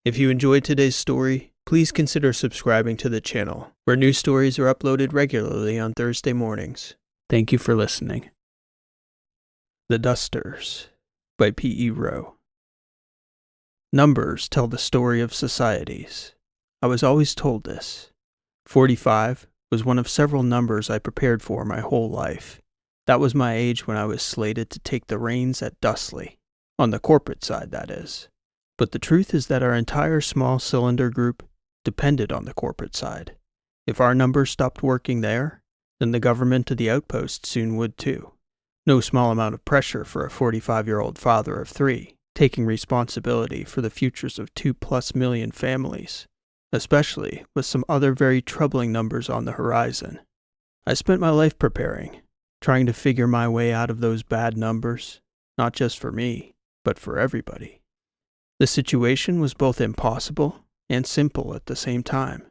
If you enjoyed today's story, please consider subscribing to the channel, where new stories are uploaded regularly on Thursday mornings. Thank you for listening. The Dusters by P.E. Rowe. Numbers tell the story of societies. I was always told this. 45 was one of several numbers I prepared for my whole life. That was my age when I was slated to take the reins at Dussly. On the corporate side, that is. But the truth is that our entire small cylinder group depended on the corporate side. If our numbers stopped working there, then the government of the outpost soon would too. No small amount of pressure for a 45-year-old father of 3, taking responsibility for the futures of 2+ million families, especially with some other very troubling numbers on the horizon. I spent my life preparing, trying to figure my way out of those bad numbers, not just for me, but for everybody. The situation was both impossible and simple at the same time.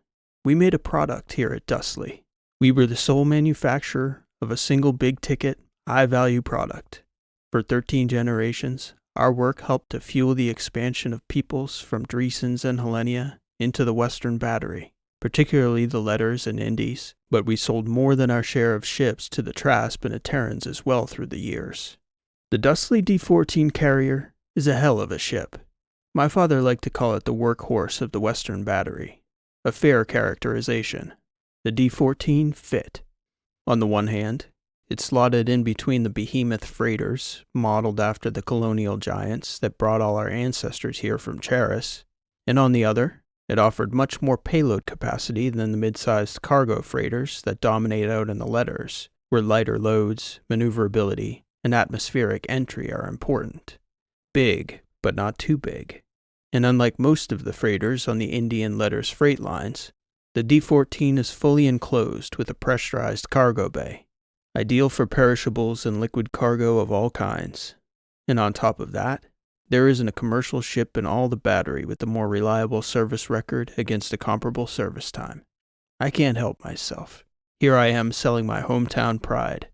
We made a product here at Dussly. We were the sole manufacturer of a single big-ticket, high-value product. For 13 generations, our work helped to fuel the expansion of peoples from Dreesens and Helenia into the Western Battery, particularly the Letters and Indies, but we sold more than our share of ships to the Trasp and Terrans as well through the years. The Dussly D-14 carrier is a hell of a ship. My father liked to call it the workhorse of the Western Battery. A fair characterization. The D-14 fit. On the one hand, it slotted in between the behemoth freighters, modeled after the colonial giants that brought all our ancestors here from Charis, and on the other, it offered much more payload capacity than the mid-sized cargo freighters that dominate out in the Letters, where lighter loads, maneuverability, and atmospheric entry are important. Big, but not too big. And unlike most of the freighters on the Indian Letters freight lines, the D-14 is fully enclosed with a pressurized cargo bay, ideal for perishables and liquid cargo of all kinds. And on top of that, there isn't a commercial ship in all the battery with a more reliable service record against a comparable service time. I can't help myself. Here I am selling my hometown pride.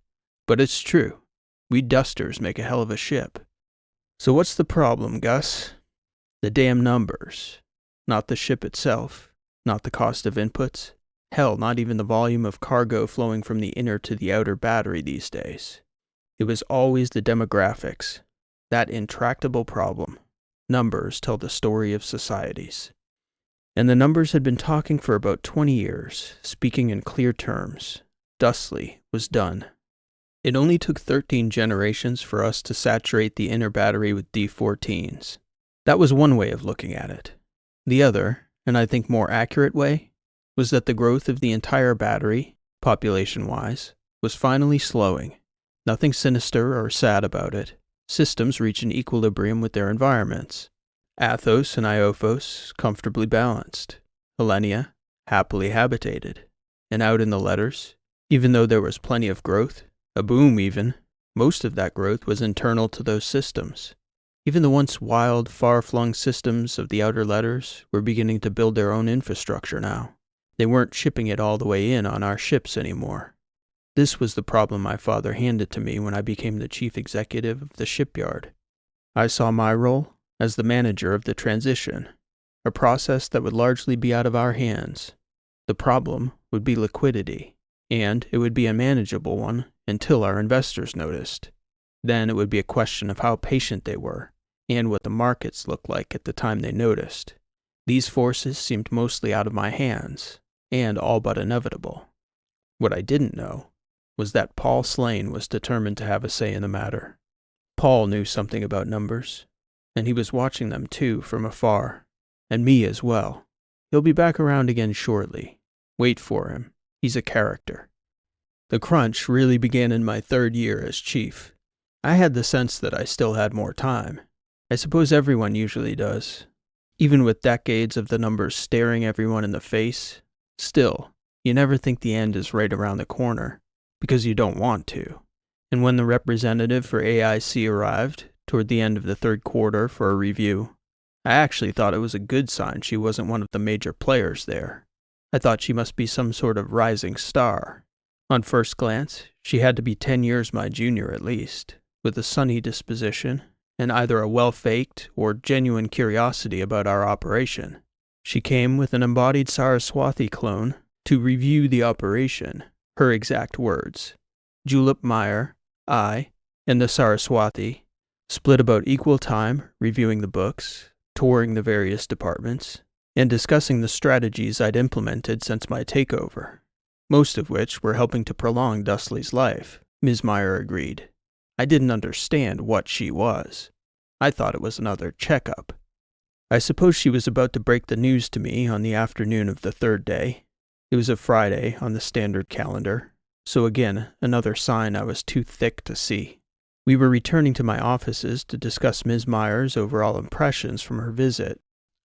But it's true. We Dusters make a hell of a ship. So what's the problem, Gus? The damn numbers. Not the ship itself. Not the cost of inputs. Hell, not even the volume of cargo flowing from the inner to the outer battery these days. It was always the demographics. That intractable problem. Numbers tell the story of societies. And the numbers had been talking for about 20 years, speaking in clear terms. Dussly was done. It only took 13 generations for us to saturate the inner battery with D-14s. That was one way of looking at it. The other, and I think more accurate way, was that the growth of the entire battery, population-wise, was finally slowing. Nothing sinister or sad about it. Systems reach an equilibrium with their environments. Athos and Iophos comfortably balanced. Helenia, happily habitated. And out in the Letters, even though there was plenty of growth, a boom even, most of that growth was internal to those systems. Even the once wild, far-flung systems of the outer Letters were beginning to build their own infrastructure now. They weren't shipping it all the way in on our ships anymore. This was the problem my father handed to me when I became the chief executive of the shipyard. I saw my role as the manager of the transition, a process that would largely be out of our hands. The problem would be liquidity, and it would be a manageable one until our investors noticed. Then it would be a question of how patient they were, and what the markets looked like at the time they noticed. These forces seemed mostly out of my hands, and all but inevitable. What I didn't know was that Paul Slane was determined to have a say in the matter. Paul knew something about numbers, and he was watching them too from afar, and me as well. He'll be back around again shortly. Wait for him. He's a character. The crunch really began in my 3rd year as chief. I had the sense that I still had more time. I suppose everyone usually does. Even with decades of the numbers staring everyone in the face, still, you never think the end is right around the corner, because you don't want to. And when the representative for AIC arrived, toward the end of the 3rd quarter for a review, I actually thought it was a good sign she wasn't one of the major players there. I thought she must be some sort of rising star. On first glance, she had to be 10 years my junior at least, with a sunny disposition and either a well-faked or genuine curiosity about our operation. She came with an embodied Saraswati clone to review the operation, her exact words. Julep Meyer, I, and the Saraswati split about equal time reviewing the books, touring the various departments, and discussing the strategies I'd implemented since my takeover, most of which were helping to prolong Dussly's life, Ms. Meyer agreed. I didn't understand what she was. I thought it was another checkup. I suppose she was about to break the news to me on the afternoon of the third day. It was a Friday on the standard calendar, so again, another sign I was too thick to see. We were returning to my offices to discuss Ms. Meyer's overall impressions from her visit.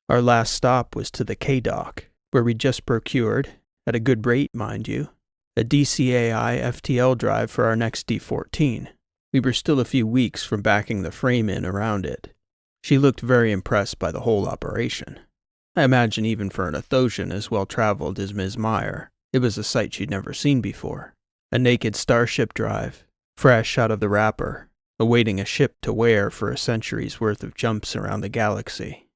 Our last stop was to the K-Dock, where we'd just procured, at a good rate, mind you, a DCAI FTL drive for our next D14. We were still a few weeks from backing the frame in around it. She looked very impressed by the whole operation. I imagine even for an Athosian as well-traveled as Ms. Meyer, it was a sight she'd never seen before. A naked Starship drive, fresh out of the wrapper, awaiting a ship to wear for a century's worth of jumps around the galaxy.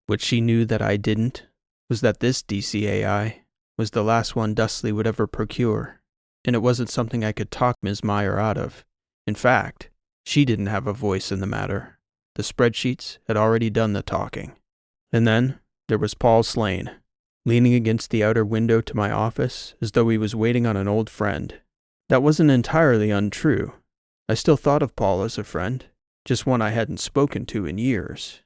What she knew that I didn't was that this DCAI was the last one Dussly would ever procure, and it wasn't something I could talk Ms. Meyer out of. In fact, she didn't have a voice in the matter. The spreadsheets had already done the talking. And then there was Paul Slane, leaning against the outer window to my office as though he was waiting on an old friend. That wasn't entirely untrue. I still thought of Paul as a friend, just one I hadn't spoken to in years.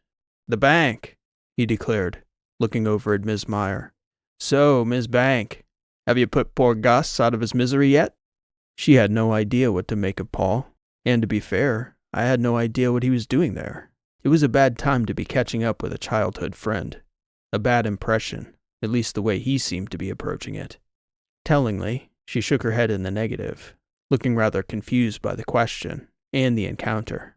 "The bank," he declared, looking over at Ms. Meyer. "So, Ms. Bank, have you put poor Gus out of his misery yet?" She had no idea what to make of Paul, and to be fair, I had no idea what he was doing there. It was a bad time to be catching up with a childhood friend. A bad impression, at least the way he seemed to be approaching it. Tellingly, she shook her head in the negative, looking rather confused by the question and the encounter.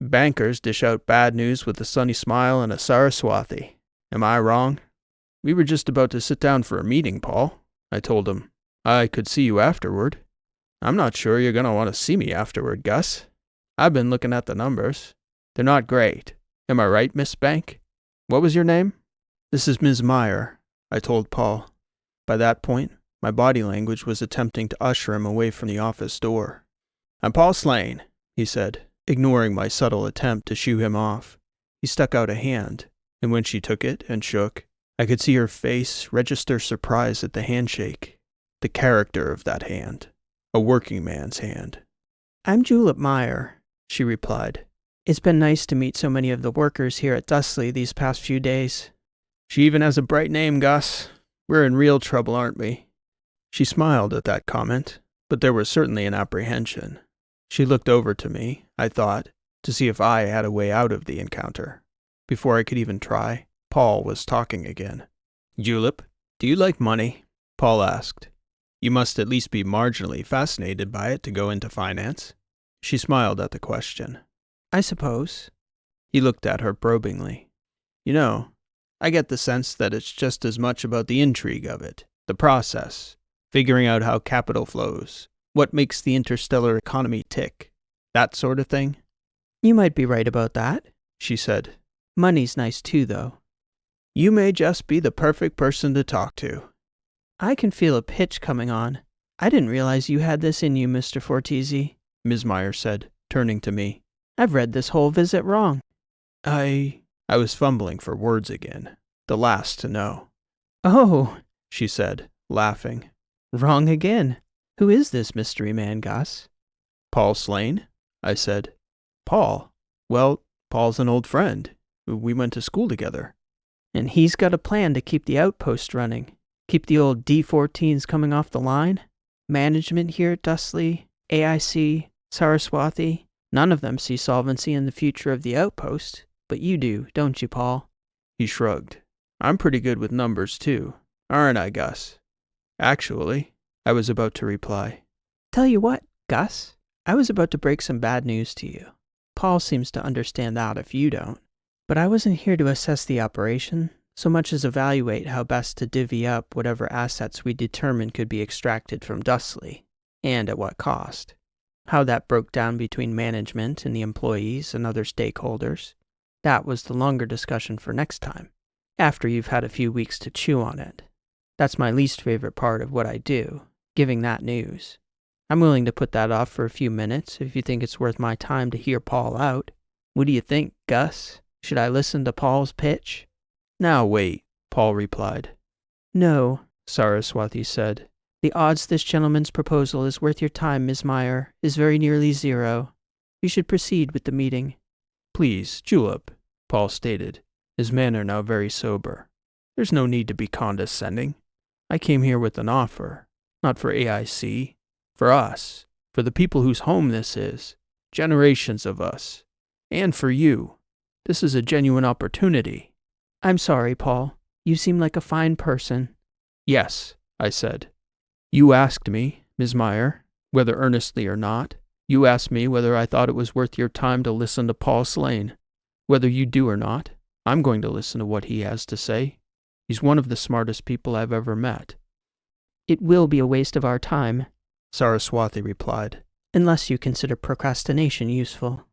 "Bankers dish out bad news with a sunny smile and a Saraswati. Am I wrong?" "We were just about to sit down for a meeting, Paul," I told him. "I could see you afterward." "I'm not sure you're going to want to see me afterward, Gus. I've been looking at the numbers. They're not great. Am I right, Miss Bank? What was your name?" "This is Ms. Meyer," I told Paul. By that point, my body language was attempting to usher him away from the office door. "I'm Paul Slane," he said, ignoring my subtle attempt to shoo him off. He stuck out a hand, and when she took it and shook, I could see her face register surprise at the handshake. The character of that hand. A working man's hand. "I'm Julep Meyer," she replied. "It's been nice to meet so many of the workers here at Dussly these past few days." "She even has a bright name, Gus. We're in real trouble, aren't we?" She smiled at that comment, but there was certainly an apprehension. She looked over to me, I thought, to see if I had a way out of the encounter. Before I could even try, Paul was talking again. "Julep, do you like money?" Paul asked. "You must at least be marginally fascinated by it to go into finance." She smiled at the question. "I suppose." He looked at her probingly. "You know, I get the sense that it's just as much about the intrigue of it, the process, figuring out how capital flows, what makes the interstellar economy tick, that sort of thing." "You might be right about that," she said. "Money's nice too, though." "You may just be the perfect person to talk to." "I can feel a pitch coming on. I didn't realize you had this in you, Mr. Fortizzi," Ms. Meyer said, turning to me. "I've read this whole visit wrong." I was fumbling for words again, the last to know. "Oh," she said, laughing. "Wrong again. Who is this mystery man, Gus?" "Paul Slane," I said. "Paul? Well, Paul's an old friend. We went to school together." "And he's got a plan to keep the outpost running? Keep the old D14s coming off the line? Management here at Dussly, AIC, Saraswati, none of them see solvency in the future of the outpost. But you do, don't you, Paul?" He shrugged. "I'm pretty good with numbers, too. Aren't I, Gus?" "Actually," I was about to reply. "Tell you what, Gus, I was about to break some bad news to you. Paul seems to understand that if you don't. But I wasn't here to assess the operation, so much as evaluate how best to divvy up whatever assets we determined could be extracted from Dussly, and at what cost. How that broke down between management and the employees and other stakeholders. That was the longer discussion for next time, after you've had a few weeks to chew on it. That's my least favorite part of what I do, giving that news. I'm willing to put that off for a few minutes if you think it's worth my time to hear Paul out. What do you think, Gus? Should I listen to Paul's pitch? Now wait, Paul replied. No, Saraswati said. The odds this gentleman's proposal is worth your time, Ms. Meyer, is very nearly zero. You should proceed with the meeting. Please, Julep, Paul stated, his manner now very sober. There's no need to be condescending. I came here with an offer, not for AIC, for us, for the people whose home this is, generations of us, and for you. This is a genuine opportunity. I'm sorry, Paul. You seem like a fine person. Yes, I said. You asked me, Ms. Meyer, whether earnestly or not. You asked me whether I thought it was worth your time to listen to Paul Slane. Whether you do or not, I'm going to listen to what he has to say. He's one of the smartest people I've ever met. It will be a waste of our time, Saraswati replied, unless you consider procrastination useful.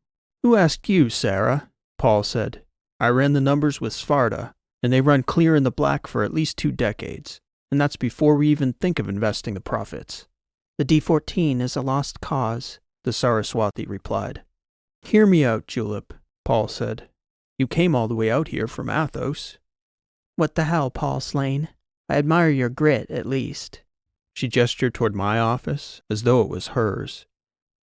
Who asked you, Sarah? Paul said. I ran the numbers with Sparta, and they run clear in the black for at least 2 decades. And that's before we even think of investing the profits. The D14 is a lost cause, the Saraswati replied. Hear me out, Julep, Paul said. You came all the way out here from Athos. What the hell, Paul Slane? I admire your grit, at least. She gestured toward my office, as though it was hers.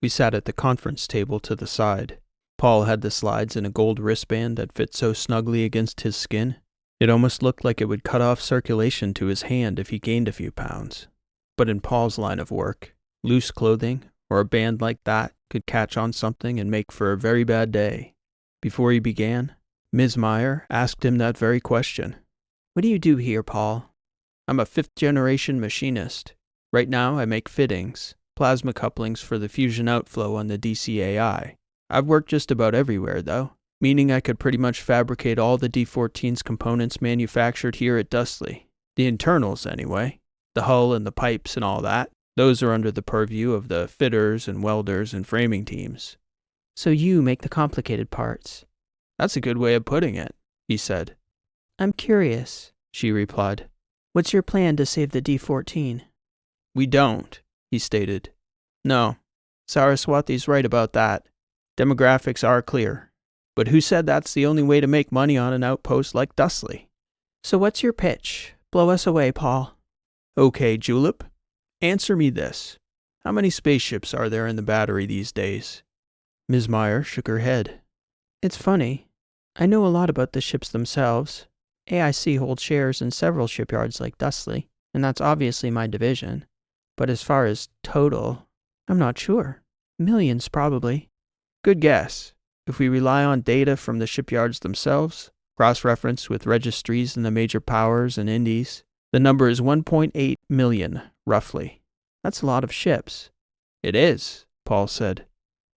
We sat at the conference table to the side. Paul had the slides in a gold wristband that fit so snugly against his skin. It almost looked like it would cut off circulation to his hand if he gained a few pounds. But in Paul's line of work, loose clothing or a band like that could catch on something and make for a very bad day. Before he began, Ms. Meyer asked him that very question. What do you do here, Paul? I'm a 5th-generation machinist. Right now I make fittings, plasma couplings for the fusion outflow on the DCAI. I've worked just about everywhere, though. Meaning I could pretty much fabricate all the D14's components manufactured here at Dussly. The internals, anyway. The hull and the pipes and all that. Those are under the purview of the fitters and welders and framing teams. So you make the complicated parts. That's a good way of putting it, he said. I'm curious, she replied. What's your plan to save the D14? We don't, he stated. No, Saraswati's right about that. Demographics are clear. But who said that's the only way to make money on an outpost like Dussly? So what's your pitch? Blow us away, Paul. Okay, Julep. Answer me this. How many spaceships are there in the battery these days? Ms. Meyer shook her head. It's funny. I know a lot about the ships themselves. AIC holds shares in several shipyards like Dussly, and that's obviously my division. But as far as total, I'm not sure. Millions, probably. Good guess. If we rely on data from the shipyards themselves, cross-referenced with registries in the major powers and indies, the number is 1.8 million, roughly. That's a lot of ships. It is, Paul said.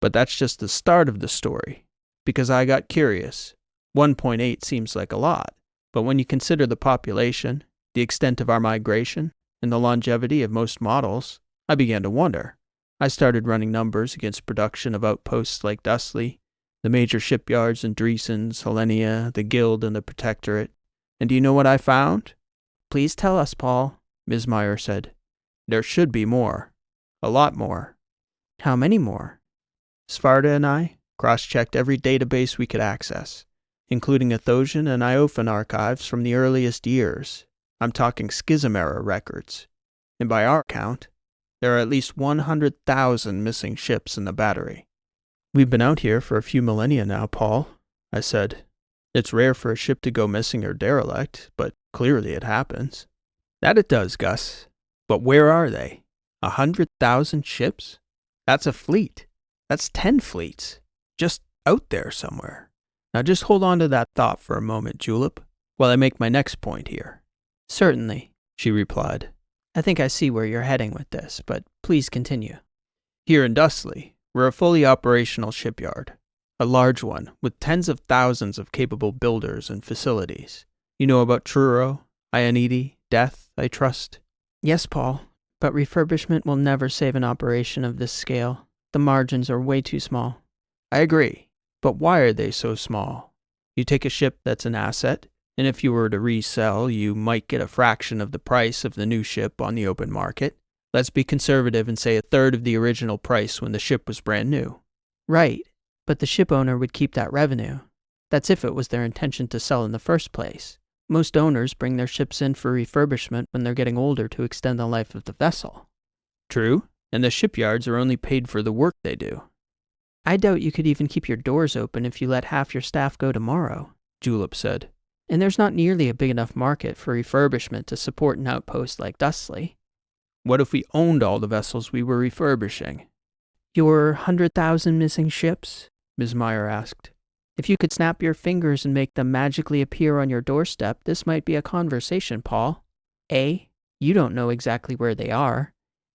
But that's just the start of the story, because I got curious. 1.8 seems like a lot, but when you consider the population, the extent of our migration, and the longevity of most models, I began to wonder. I started running numbers against production of outposts like Dussly, the major shipyards in Dreesens, Helenia, the Guild, and the Protectorate. And do you know what I found? Please tell us, Paul, Ms. Meyer said. There should be more. A lot more. How many more? Sparta and I cross-checked every database we could access, including Athosian and Iophan archives from the earliest years. I'm talking Schism-era records. And by our count, there are at least 100,000 missing ships in the battery. We've been out here for a few millennia now, Paul, I said. It's rare for a ship to go missing or derelict, but clearly it happens. That it does, Gus. But where are they? 100,000 ships? That's a fleet. That's 10 fleets. Just out there somewhere. Now just hold on to that thought for a moment, Julep, while I make my next point here. Certainly, she replied. I think I see where you're heading with this, but please continue. Here in Dussly, we're a fully operational shipyard. A large one, with tens of thousands of capable builders and facilities. You know about Truro, Ionidi, Death, I trust? Yes, Paul, but refurbishment will never save an operation of this scale. The margins are way too small. I agree, but why are they so small? You take a ship that's an asset, and if you were to resell, you might get a fraction of the price of the new ship on the open market. Let's be conservative and say a third of the original price when the ship was brand new. Right, but the ship owner would keep that revenue. That's if it was their intention to sell in the first place. Most owners bring their ships in for refurbishment when they're getting older to extend the life of the vessel. True, and the shipyards are only paid for the work they do. I doubt you could even keep your doors open if you let half your staff go tomorrow, Julep said. And there's not nearly a big enough market for refurbishment to support an outpost like Dussly. What if we owned all the vessels we were refurbishing? Your 100,000 missing ships? Ms. Meyer asked. If you could snap your fingers and make them magically appear on your doorstep, this might be a conversation, Paul. A, you don't know exactly where they are.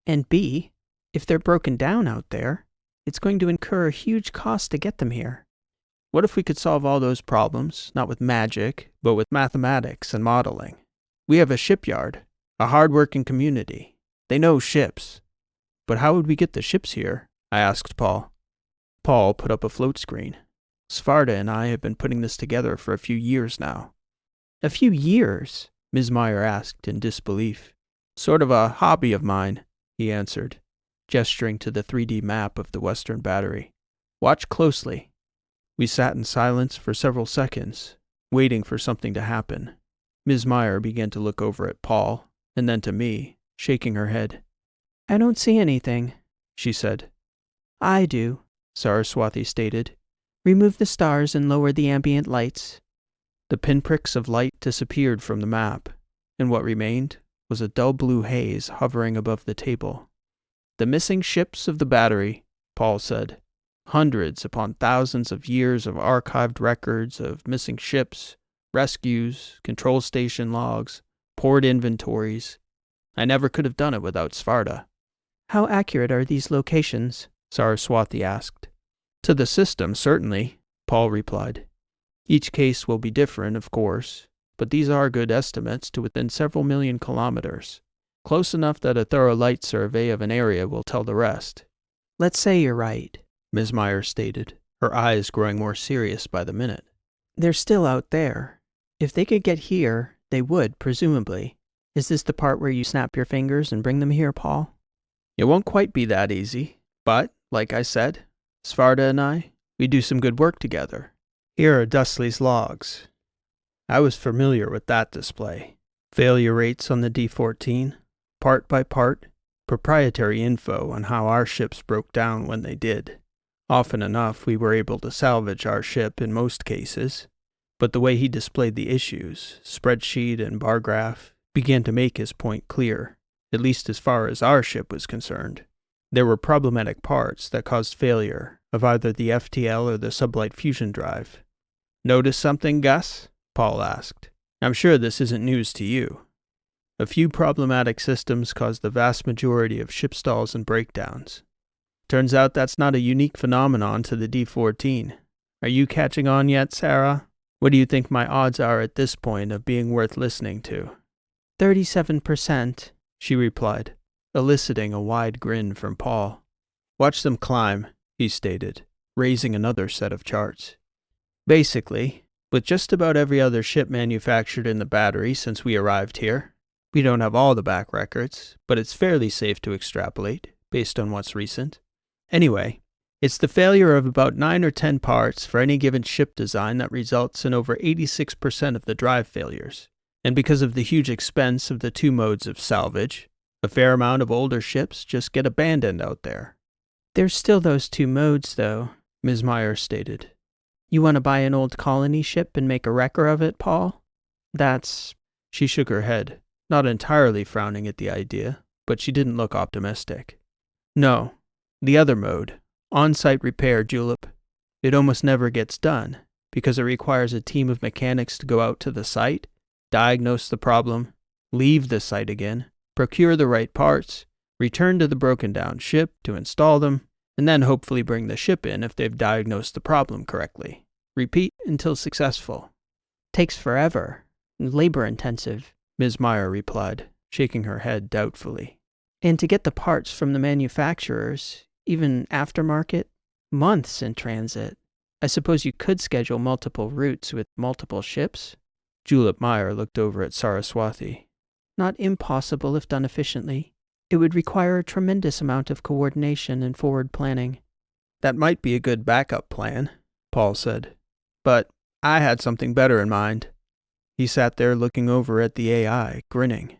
And B, if they're broken down out there, it's going to incur a huge cost to get them here. What if we could solve all those problems, not with magic, but with mathematics and modeling? We have a shipyard, a hard-working community. They know ships. But how would we get the ships here? I asked Paul. Paul put up a float screen. Sfarda and I have been putting this together for a few years now. A few years? Ms. Meyer asked in disbelief. Sort of a hobby of mine, he answered, gesturing to the 3D map of the western battery. Watch closely. We sat in silence for several seconds, waiting for something to happen. Ms. Meyer began to look over at Paul, and then to me, shaking her head. I don't see anything, she said. I do, Saraswati stated. Remove the stars and lower the ambient lights. The pinpricks of light disappeared from the map, and what remained was a dull blue haze hovering above the table. The missing ships of the battery, Paul said. Hundreds upon thousands of years of archived records of missing ships, rescues, control station logs, port inventories. I never could have done it without Sfarda. How accurate are these locations? Saraswati asked. To the system, certainly, Paul replied. Each case will be different, of course, but these are good estimates to within several million kilometers. Close enough that a thorough light survey of an area will tell the rest. Let's say you're right, Ms. Meyer stated, her eyes growing more serious by the minute. They're still out there. If they could get here, they would, presumably. Is this the part where you snap your fingers and bring them here, Paul? It won't quite be that easy, but, like I said, Sfarda and I, we do some good work together. Here are Dussly's logs. I was familiar with that display. Failure rates on the D-14, part by part, proprietary info on how our ships broke down when they did. Often enough, we were able to salvage our ship in most cases, but the way he displayed the issues, spreadsheet and bar graph, began to make his point clear, at least as far as our ship was concerned. There were problematic parts that caused failure of either the FTL or the sublight fusion drive. Notice something, Gus? Paul asked. I'm sure this isn't news to you. A few problematic systems caused the vast majority of ship stalls and breakdowns. Turns out that's not a unique phenomenon to the D-14. Are you catching on yet, Sarah? What do you think my odds are at this point of being worth listening to? 37%, she replied, eliciting a wide grin from Paul. Watch them climb, he stated, raising another set of charts. Basically, with just about every other ship manufactured in the battery since we arrived here, we don't have all the back records, but it's fairly safe to extrapolate, based on what's recent. Anyway, it's the failure of about 9 or 10 parts for any given ship design that results in over 86% of the drive failures. And because of the huge expense of the two modes of salvage, a fair amount of older ships just get abandoned out there. There's still those two modes, though, Ms. Meyer stated. You want to buy an old colony ship and make a wrecker of it, Paul? She shook her head, not entirely frowning at the idea, but she didn't look optimistic. No, the other mode, on-site repair, Julep. It almost never gets done, because it requires a team of mechanics to go out to the site, diagnose the problem, leave the site again, procure the right parts, return to the broken down ship to install them, and then hopefully bring the ship in if they've diagnosed the problem correctly. Repeat until successful. Takes forever. Labor-intensive, Ms. Meyer replied, shaking her head doubtfully. And to get the parts from the manufacturers, even aftermarket, months in transit. I suppose you could schedule multiple routes with multiple ships? Julep Meyer looked over at Saraswati. Not impossible if done efficiently. It would require a tremendous amount of coordination and forward planning. That might be a good backup plan, Paul said. But I had something better in mind. He sat there looking over at the AI, grinning.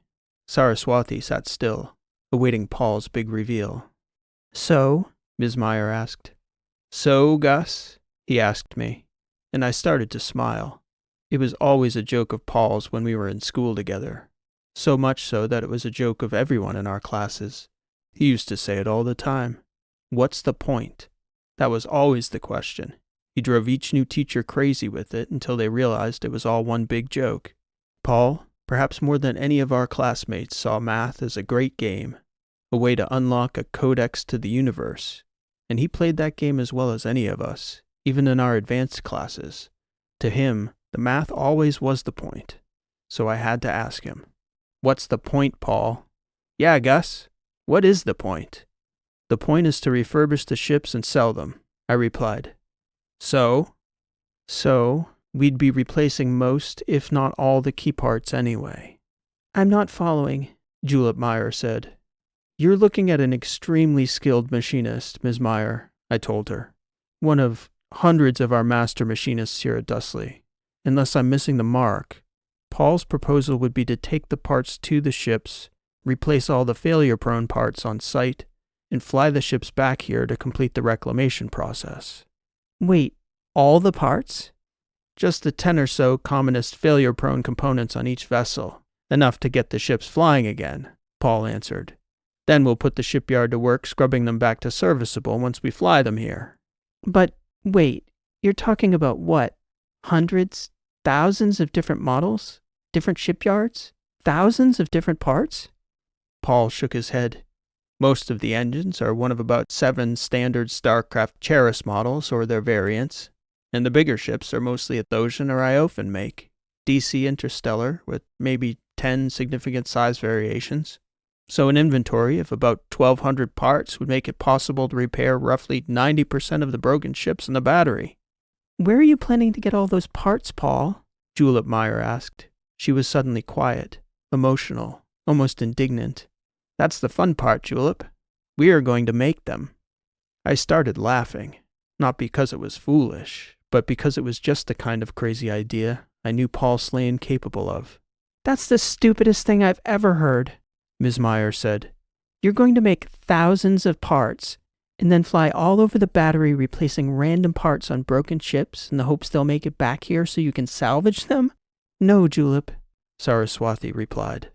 Saraswati sat still, awaiting Paul's big reveal. So? Ms. Meyer asked. So, Gus? He asked me, and I started to smile. It was always a joke of Paul's when we were in school together. So much so that it was a joke of everyone in our classes. He used to say it all the time. What's the point? That was always the question. He drove each new teacher crazy with it until they realized it was all one big joke. Paul, perhaps more than any of our classmates, saw math as a great game, a way to unlock a codex to the universe, and he played that game as well as any of us, even in our advanced classes. To him, the math always was the point, so I had to ask him, "What's the point, Paul?" "Yeah, Gus, what is the point?" "The point is to refurbish the ships and sell them," I replied. So, we'd be replacing most, if not all, the key parts anyway. I'm not following, Julep Meyer said. You're looking at an extremely skilled machinist, Ms. Meyer, I told her. One of hundreds of our master machinists here at Dussly. Unless I'm missing the mark, Paul's proposal would be to take the parts to the ships, replace all the failure-prone parts on site, and fly the ships back here to complete the reclamation process. Wait, all the parts? Just the 10 or so commonest failure-prone components on each vessel, enough to get the ships flying again, Paul answered. Then we'll put the shipyard to work scrubbing them back to serviceable once we fly them here. But wait, you're talking about what? Hundreds, thousands of different models? Different shipyards? Thousands of different parts? Paul shook his head. Most of the engines are one of about 7 standard StarCraft Cheris models or their variants, and the bigger ships are mostly a Thosian or Iofan make, DC Interstellar with maybe 10 significant size variations. So an inventory of about 1,200 parts would make it possible to repair roughly 90% of the broken ships in the battery. Where are you planning to get all those parts, Paul? Julep Meyer asked. She was suddenly quiet, emotional, almost indignant. That's the fun part, Julep. We are going to make them. I started laughing, not because it was foolish, but because it was just the kind of crazy idea I knew Paul Slane capable of. That's the stupidest thing I've ever heard, Ms. Meyer said. You're going to make thousands of parts, and then fly all over the battery replacing random parts on broken ships in the hopes they'll make it back here so you can salvage them? No, Julep, Saraswati replied.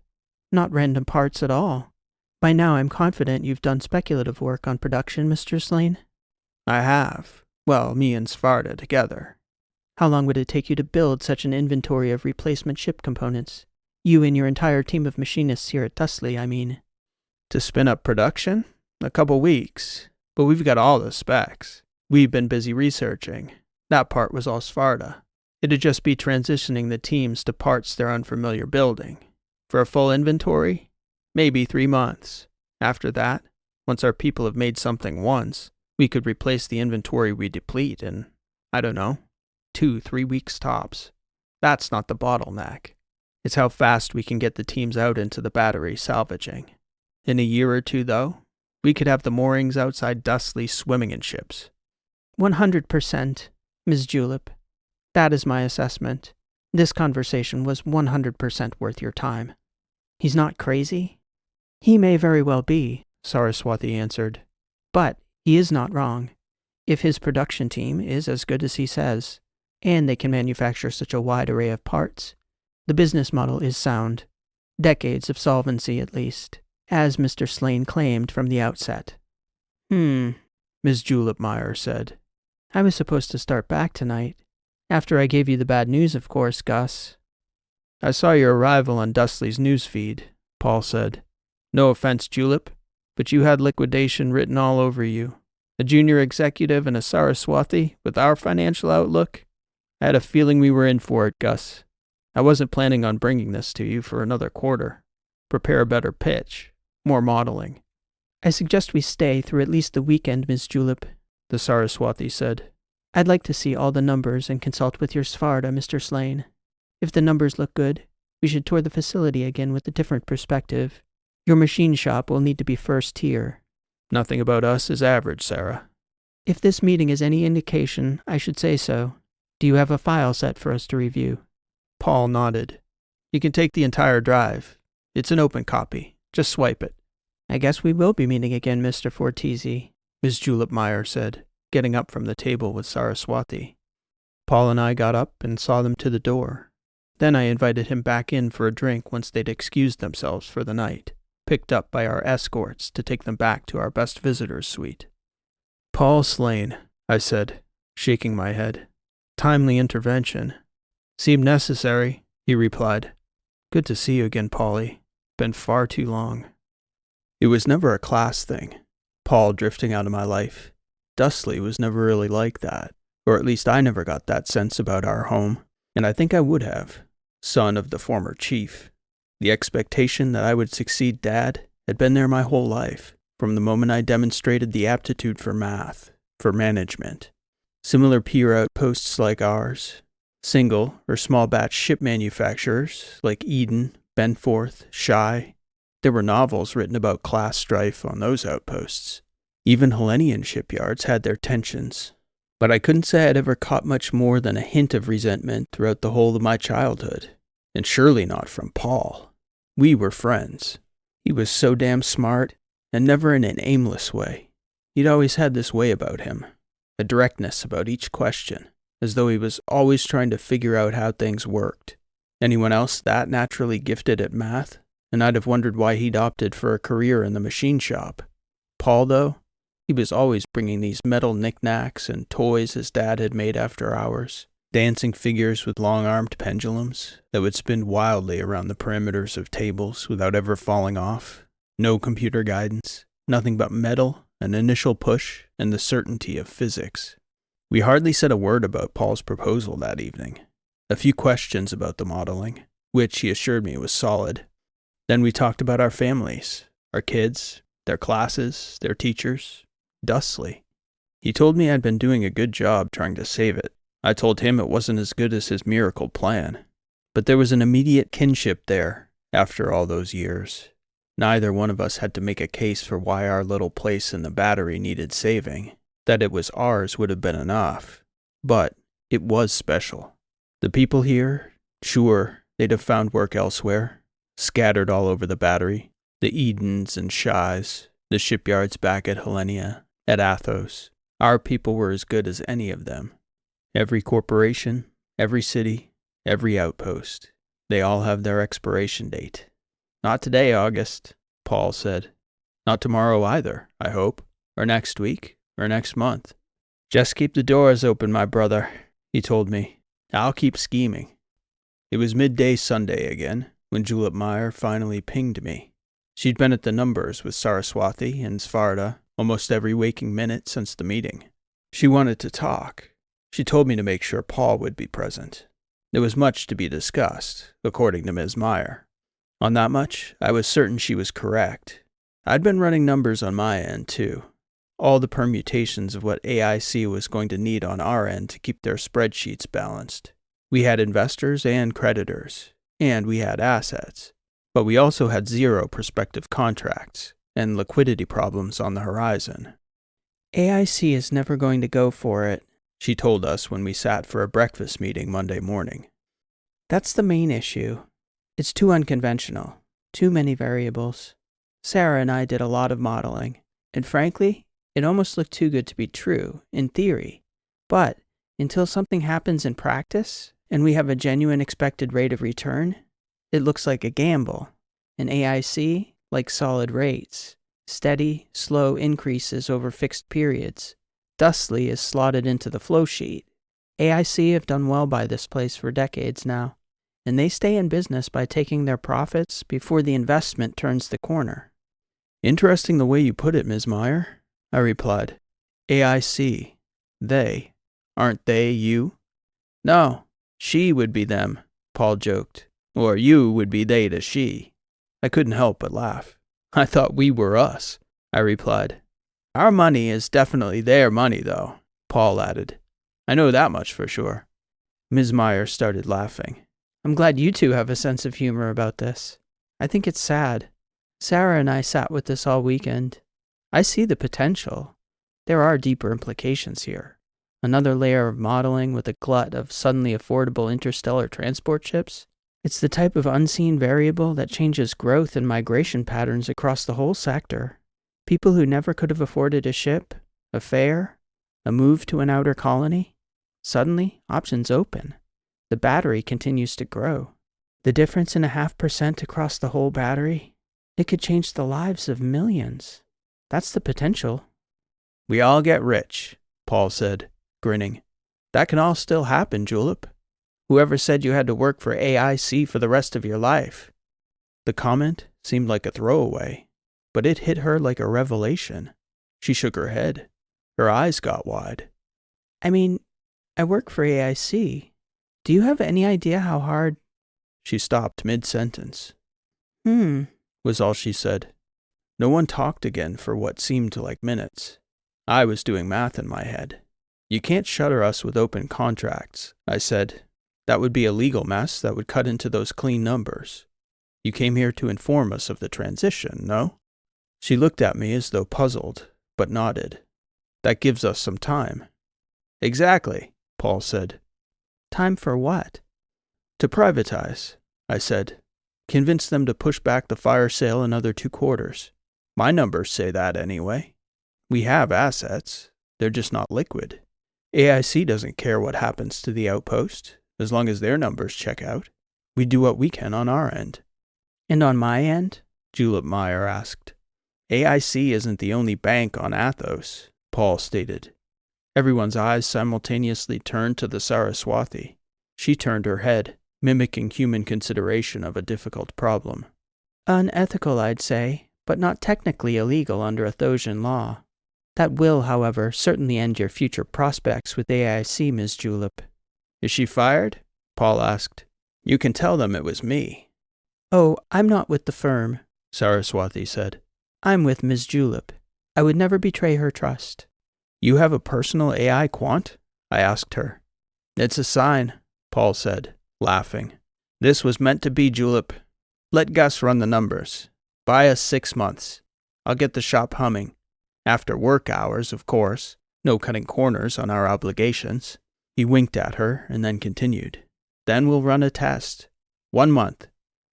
Not random parts at all. By now I'm confident you've done speculative work on production, Mr. Slane. I have. Well, me and Sparta together. How long would it take you to build such an inventory of replacement ship components? You and your entire team of machinists here at Dussly, I mean. To spin up production? A couple weeks. But we've got all the specs. We've been busy researching. That part was all Sparta. It'd just be transitioning the teams to parts they're unfamiliar building. For a full inventory? Maybe 3 months. After that, once our people have made something once, we could replace the inventory we deplete in, 2-3 weeks tops. That's not the bottleneck. It's how fast we can get the teams out into the battery salvaging. In a year or two, though, we could have the moorings outside Dussly swimming in ships. 100%, Ms. Julep. That is my assessment. This conversation was 100% worth your time. He's not crazy? He may very well be, Saraswati answered. But he is not wrong. If his production team is as good as he says, and they can manufacture such a wide array of parts, the business model is sound. Decades of solvency, at least, as Mr. Slane claimed from the outset. Ms. Julep Meyer said. I was supposed to start back tonight. After I gave you the bad news, of course, Gus. I saw your arrival on Dussly's newsfeed, Paul said. No offense, Julep, but you had liquidation written all over you. A junior executive and a Saraswati with our financial outlook. I had a feeling we were in for it, Gus. I wasn't planning on bringing this to you for another quarter. Prepare a better pitch. More modeling. I suggest we stay through at least the weekend, Miss Julep, the Saraswati said. I'd like to see all the numbers and consult with your Svarda, Mr. Slane. If the numbers look good, we should tour the facility again with a different perspective. Your machine shop will need to be first tier. Nothing about us is average, Sarah. If this meeting is any indication, I should say so. Do you have a file set for us to review? Paul nodded. You can take the entire drive. It's an open copy. Just swipe it. I guess we will be meeting again, Mr. Fortese, Ms. Julep Meyer said, getting up from the table with Saraswati. Paul and I got up and saw them to the door. Then I invited him back in for a drink once they'd excused themselves for the night, picked up by our escorts to take them back to our best visitors' suite. Paul Slane, I said, shaking my head. Timely intervention. Seemed necessary, he replied. Good to see you again, Paulie. Been far too long. It was never a class thing, Paul drifting out of my life. Dussly was never really like that, or at least I never got that sense about our home, and I think I would have, son of the former chief. The expectation that I would succeed Dad had been there my whole life, from the moment I demonstrated the aptitude for math, for management. Similar peer outposts like ours, single or small batch ship manufacturers like Eden, Benforth, Shy. There were novels written about class strife on those outposts. Even Hellenian shipyards had their tensions. But I couldn't say I'd ever caught much more than a hint of resentment throughout the whole of my childhood. And surely not from Paul. We were friends. He was so damn smart, and never in an aimless way. He'd always had this way about him. A directness about each question, as though he was always trying to figure out how things worked. Anyone else that naturally gifted at math? And I'd have wondered why he'd opted for a career in the machine shop. Paul, though, he was always bringing these metal knickknacks and toys his dad had made after hours, dancing figures with long-armed pendulums that would spin wildly around the perimeters of tables without ever falling off. No computer guidance, nothing but metal, an initial push, and the certainty of physics. We hardly said a word about Paul's proposal that evening. A few questions about the modeling, which he assured me was solid. Then we talked about our families, our kids, their classes, their teachers, Dussly. He told me I'd been doing a good job trying to save it. I told him it wasn't as good as his miracle plan. But there was an immediate kinship there, after all those years. Neither one of us had to make a case for why our little place in the battery needed saving. That it was ours would have been enough. But it was special. The people here, sure, they'd have found work elsewhere. Scattered all over the battery, the Edens and Shies, the shipyards back at Hellenia, at Athos. Our people were as good as any of them. Every corporation, every city, every outpost. They all have their expiration date. Not today, August, Paul said. Not tomorrow either, I hope, or next week, or next month. Just keep the doors open, my brother, he told me. I'll keep scheming. It was midday Sunday again, when Julep Meyer finally pinged me. She'd been at the numbers with Saraswati and Svarda almost every waking minute since the meeting. She wanted to talk. She told me to make sure Paul would be present. There was much to be discussed, according to Ms. Meyer. On that much, I was certain she was correct. I'd been running numbers on my end, too. All the permutations of what AIC was going to need on our end to keep their spreadsheets balanced. We had investors and creditors. And we had assets, but we also had 0 prospective contracts and liquidity problems on the horizon. AIC is never going to go for it, she told us when we sat for a breakfast meeting Monday morning. That's the main issue. It's too unconventional, too many variables. Sarah and I did a lot of modeling, and frankly, it almost looked too good to be true, in theory. But until something happens in practice, and we have a genuine expected rate of return, it looks like a gamble. An AIC, like solid rates, steady, slow increases over fixed periods. Dussly is slotted into the flow sheet. AIC have done well by this place for decades now, and they stay in business by taking their profits before the investment turns the corner. Interesting the way you put it, Ms. Meyer, I replied. AIC. They. Aren't they you? No. She would be them, Paul joked. Or you would be they to she. I couldn't help but laugh. I thought we were us. I replied. Our money is definitely their money, though, Paul added. I know that much for sure. Ms. Meyer started laughing. I'm glad you two have a sense of humor about this. I think it's sad. Sarah and I sat with this all weekend. I see the potential. There are deeper implications here. Another layer of modeling with a glut of suddenly affordable interstellar transport ships. It's the type of unseen variable that changes growth and migration patterns across the whole sector. People who never could have afforded a ship, a fare, a move to an outer colony. Suddenly, options open. The battery continues to grow. The difference in 0.5% across the whole battery, it could change the lives of millions. That's the potential. We all get rich, Paul said, grinning. That can all still happen, Julep. Whoever said you had to work for AIC for the rest of your life? The comment seemed like a throwaway, but it hit her like a revelation. She shook her head. Her eyes got wide. I mean, I work for AIC. Do you have any idea how hard... She stopped mid-sentence. Was all she said. No one talked again for what seemed like minutes. I was doing math in my head. You can't shutter us with open contracts, I said. That would be a legal mess that would cut into those clean numbers. You came here to inform us of the transition, no? She looked at me as though puzzled, but nodded. That gives us some time. Exactly, Paul said. Time for what? To privatize, I said. Convince them to push back the fire sale another 2 quarters. My numbers say that anyway. We have assets. They're just not liquid. AIC doesn't care what happens to the outpost, as long as their numbers check out. We do what we can on our end. And on my end? Julep Meyer asked. AIC isn't the only bank on Athos, Paul stated. Everyone's eyes simultaneously turned to the Saraswati. She turned her head, mimicking human consideration of a difficult problem. Unethical, I'd say, but not technically illegal under Athosian law. That will, however, certainly end your future prospects with AIC, Ms. Julep. Is she fired? Paul asked. You can tell them it was me. Oh, I'm not with the firm, Saraswati said. I'm with Ms. Julep. I would never betray her trust. You have a personal AI quant? I asked her. It's a sign, Paul said, laughing. This was meant to be, Julep. Let Gus run the numbers. Buy us 6 months. I'll get the shop humming. After work hours, of course. No cutting corners on our obligations. He winked at her and then continued. Then we'll run a test. 1 month.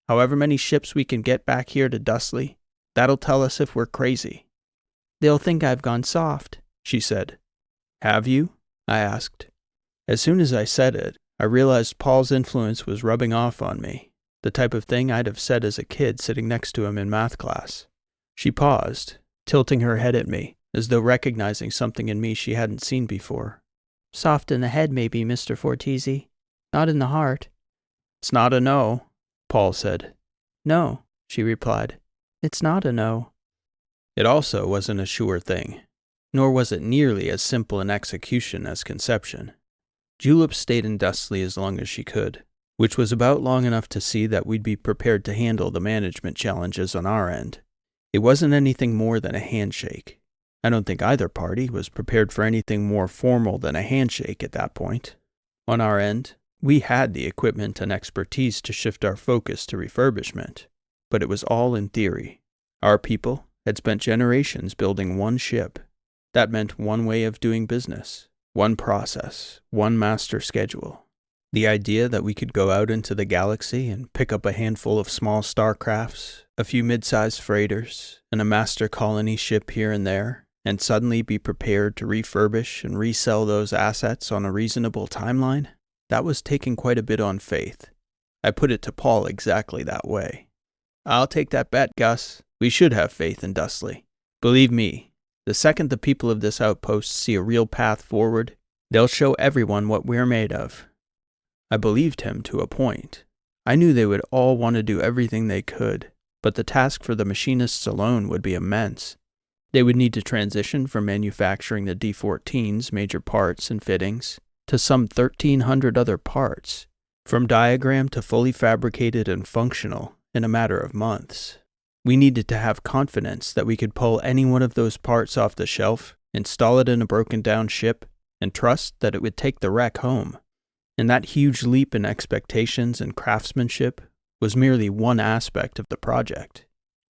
However many ships we can get back here to Dussly, that'll tell us if we're crazy. They'll think I've gone soft, she said. Have you? I asked. As soon as I said it, I realized Paul's influence was rubbing off on me, the type of thing I'd have said as a kid sitting next to him in math class. She paused, tilting her head at me, as though recognizing something in me she hadn't seen before. Soft in the head, maybe, Mr. Fortese. Not in the heart. It's not a no, Paul said. No, she replied. It's not a no. It also wasn't a sure thing, nor was it nearly as simple in execution as conception. Julep stayed in Dussly as long as she could, which was about long enough to see that we'd be prepared to handle the management challenges on our end. It wasn't anything more than a handshake. I don't think either party was prepared for anything more formal than a handshake at that point. On our end, we had the equipment and expertise to shift our focus to refurbishment, but it was all in theory. Our people had spent generations building one ship. That meant one way of doing business, one process, one master schedule. The idea that we could go out into the galaxy and pick up a handful of small starcrafts, a few mid-sized freighters, and a master colony ship here and there, and suddenly be prepared to refurbish and resell those assets on a reasonable timeline, that was taking quite a bit on faith. I put it to Paul exactly that way. I'll take that bet, Gus. We should have faith in Dussly. Believe me, the second the people of this outpost see a real path forward, they'll show everyone what we're made of. I believed him to a point. I knew they would all want to do everything they could, but the task for the machinists alone would be immense. They would need to transition from manufacturing the D-14's major parts and fittings to some 1,300 other parts, from diagram to fully fabricated and functional, in a matter of months. We needed to have confidence that we could pull any one of those parts off the shelf, install it in a broken down ship, and trust that it would take the wreck home. And that huge leap in expectations and craftsmanship was merely one aspect of the project.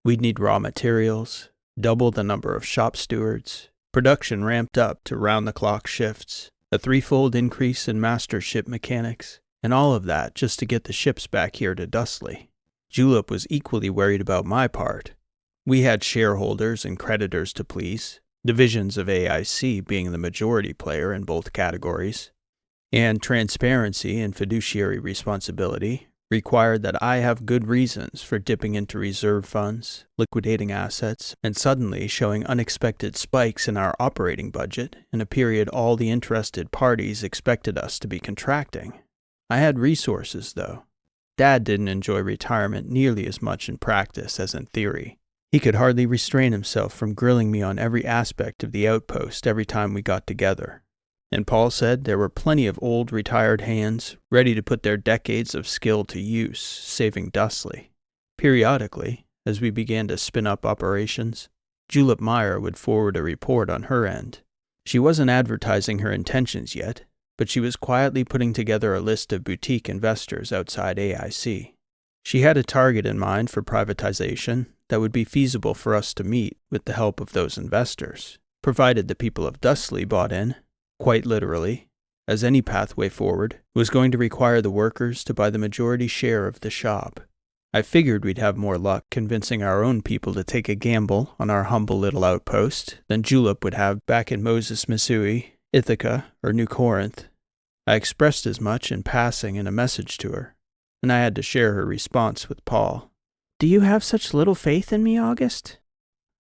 We'd need raw materials, double the number of shop stewards, production ramped up to round-the-clock shifts, a threefold increase in master ship mechanics, and all of that just to get the ships back here to Dussly. Julep was equally worried about my part. We had shareholders and creditors to please, divisions of AIC being the majority player in both categories, and transparency and fiduciary responsibility required that I have good reasons for dipping into reserve funds, liquidating assets, and suddenly showing unexpected spikes in our operating budget in a period all the interested parties expected us to be contracting. I had resources, though. Dad didn't enjoy retirement nearly as much in practice as in theory. He could hardly restrain himself from grilling me on every aspect of the outpost every time we got together. And Paul said there were plenty of old retired hands ready to put their decades of skill to use, saving Dussly. Periodically, as we began to spin up operations, Julep Meyer would forward a report on her end. She wasn't advertising her intentions yet, but she was quietly putting together a list of boutique investors outside AIC. She had a target in mind for privatization that would be feasible for us to meet with the help of those investors, provided the people of Dussly bought in. Quite literally, as any pathway forward was going to require the workers to buy the majority share of the shop. I figured we'd have more luck convincing our own people to take a gamble on our humble little outpost than Julep would have back in Moses, Missouri, Ithaca, or New Corinth. I expressed as much in passing in a message to her, and I had to share her response with Paul. "Do you have such little faith in me, August?"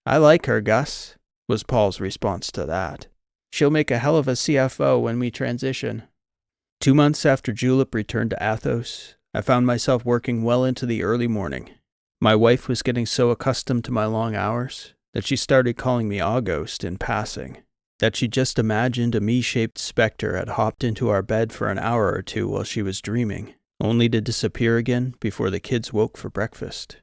"I like her, Gus," was Paul's response to that. "She'll make a hell of a CFO when we transition." 2 months after Julep returned to Athos, I found myself working well into the early morning. My wife was getting so accustomed to my long hours that she started calling me August in passing, that she just imagined a me-shaped specter had hopped into our bed for an hour or two while she was dreaming, only to disappear again before the kids woke for breakfast.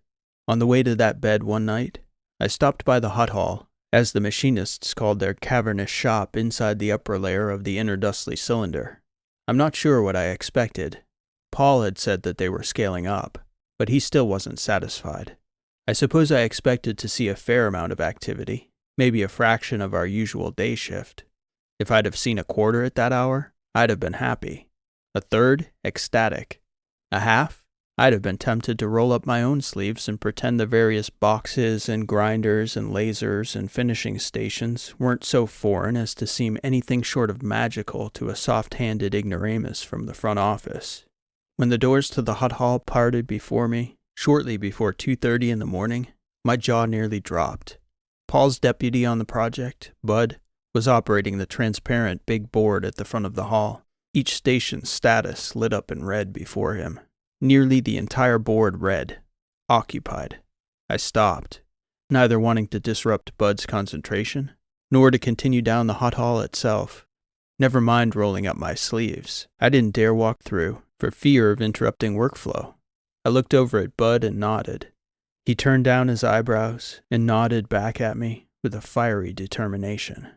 On the way to that bed one night, I stopped by the hut hall, as the machinists called their cavernous shop inside the upper layer of the inner Dussly cylinder. I'm not sure what I expected. Paul had said that they were scaling up, but he still wasn't satisfied. I suppose I expected to see a fair amount of activity, maybe a fraction of our usual day shift. If I'd have seen a quarter at that hour, I'd have been happy. A third, ecstatic. A half, I'd have been tempted to roll up my own sleeves and pretend the various boxes and grinders and lasers and finishing stations weren't so foreign as to seem anything short of magical to a soft-handed ignoramus from the front office. When the doors to the hut hall parted before me, shortly before 2:30 in the morning, my jaw nearly dropped. Paul's deputy on the project, Bud, was operating the transparent big board at the front of the hall, each station's status lit up in red before him. Nearly the entire board read, "Occupied." I stopped, neither wanting to disrupt Bud's concentration, nor to continue down the hut hall itself. Never mind rolling up my sleeves. I didn't dare walk through, for fear of interrupting workflow. I looked over at Bud and nodded. He turned down his eyebrows and nodded back at me with a fiery determination.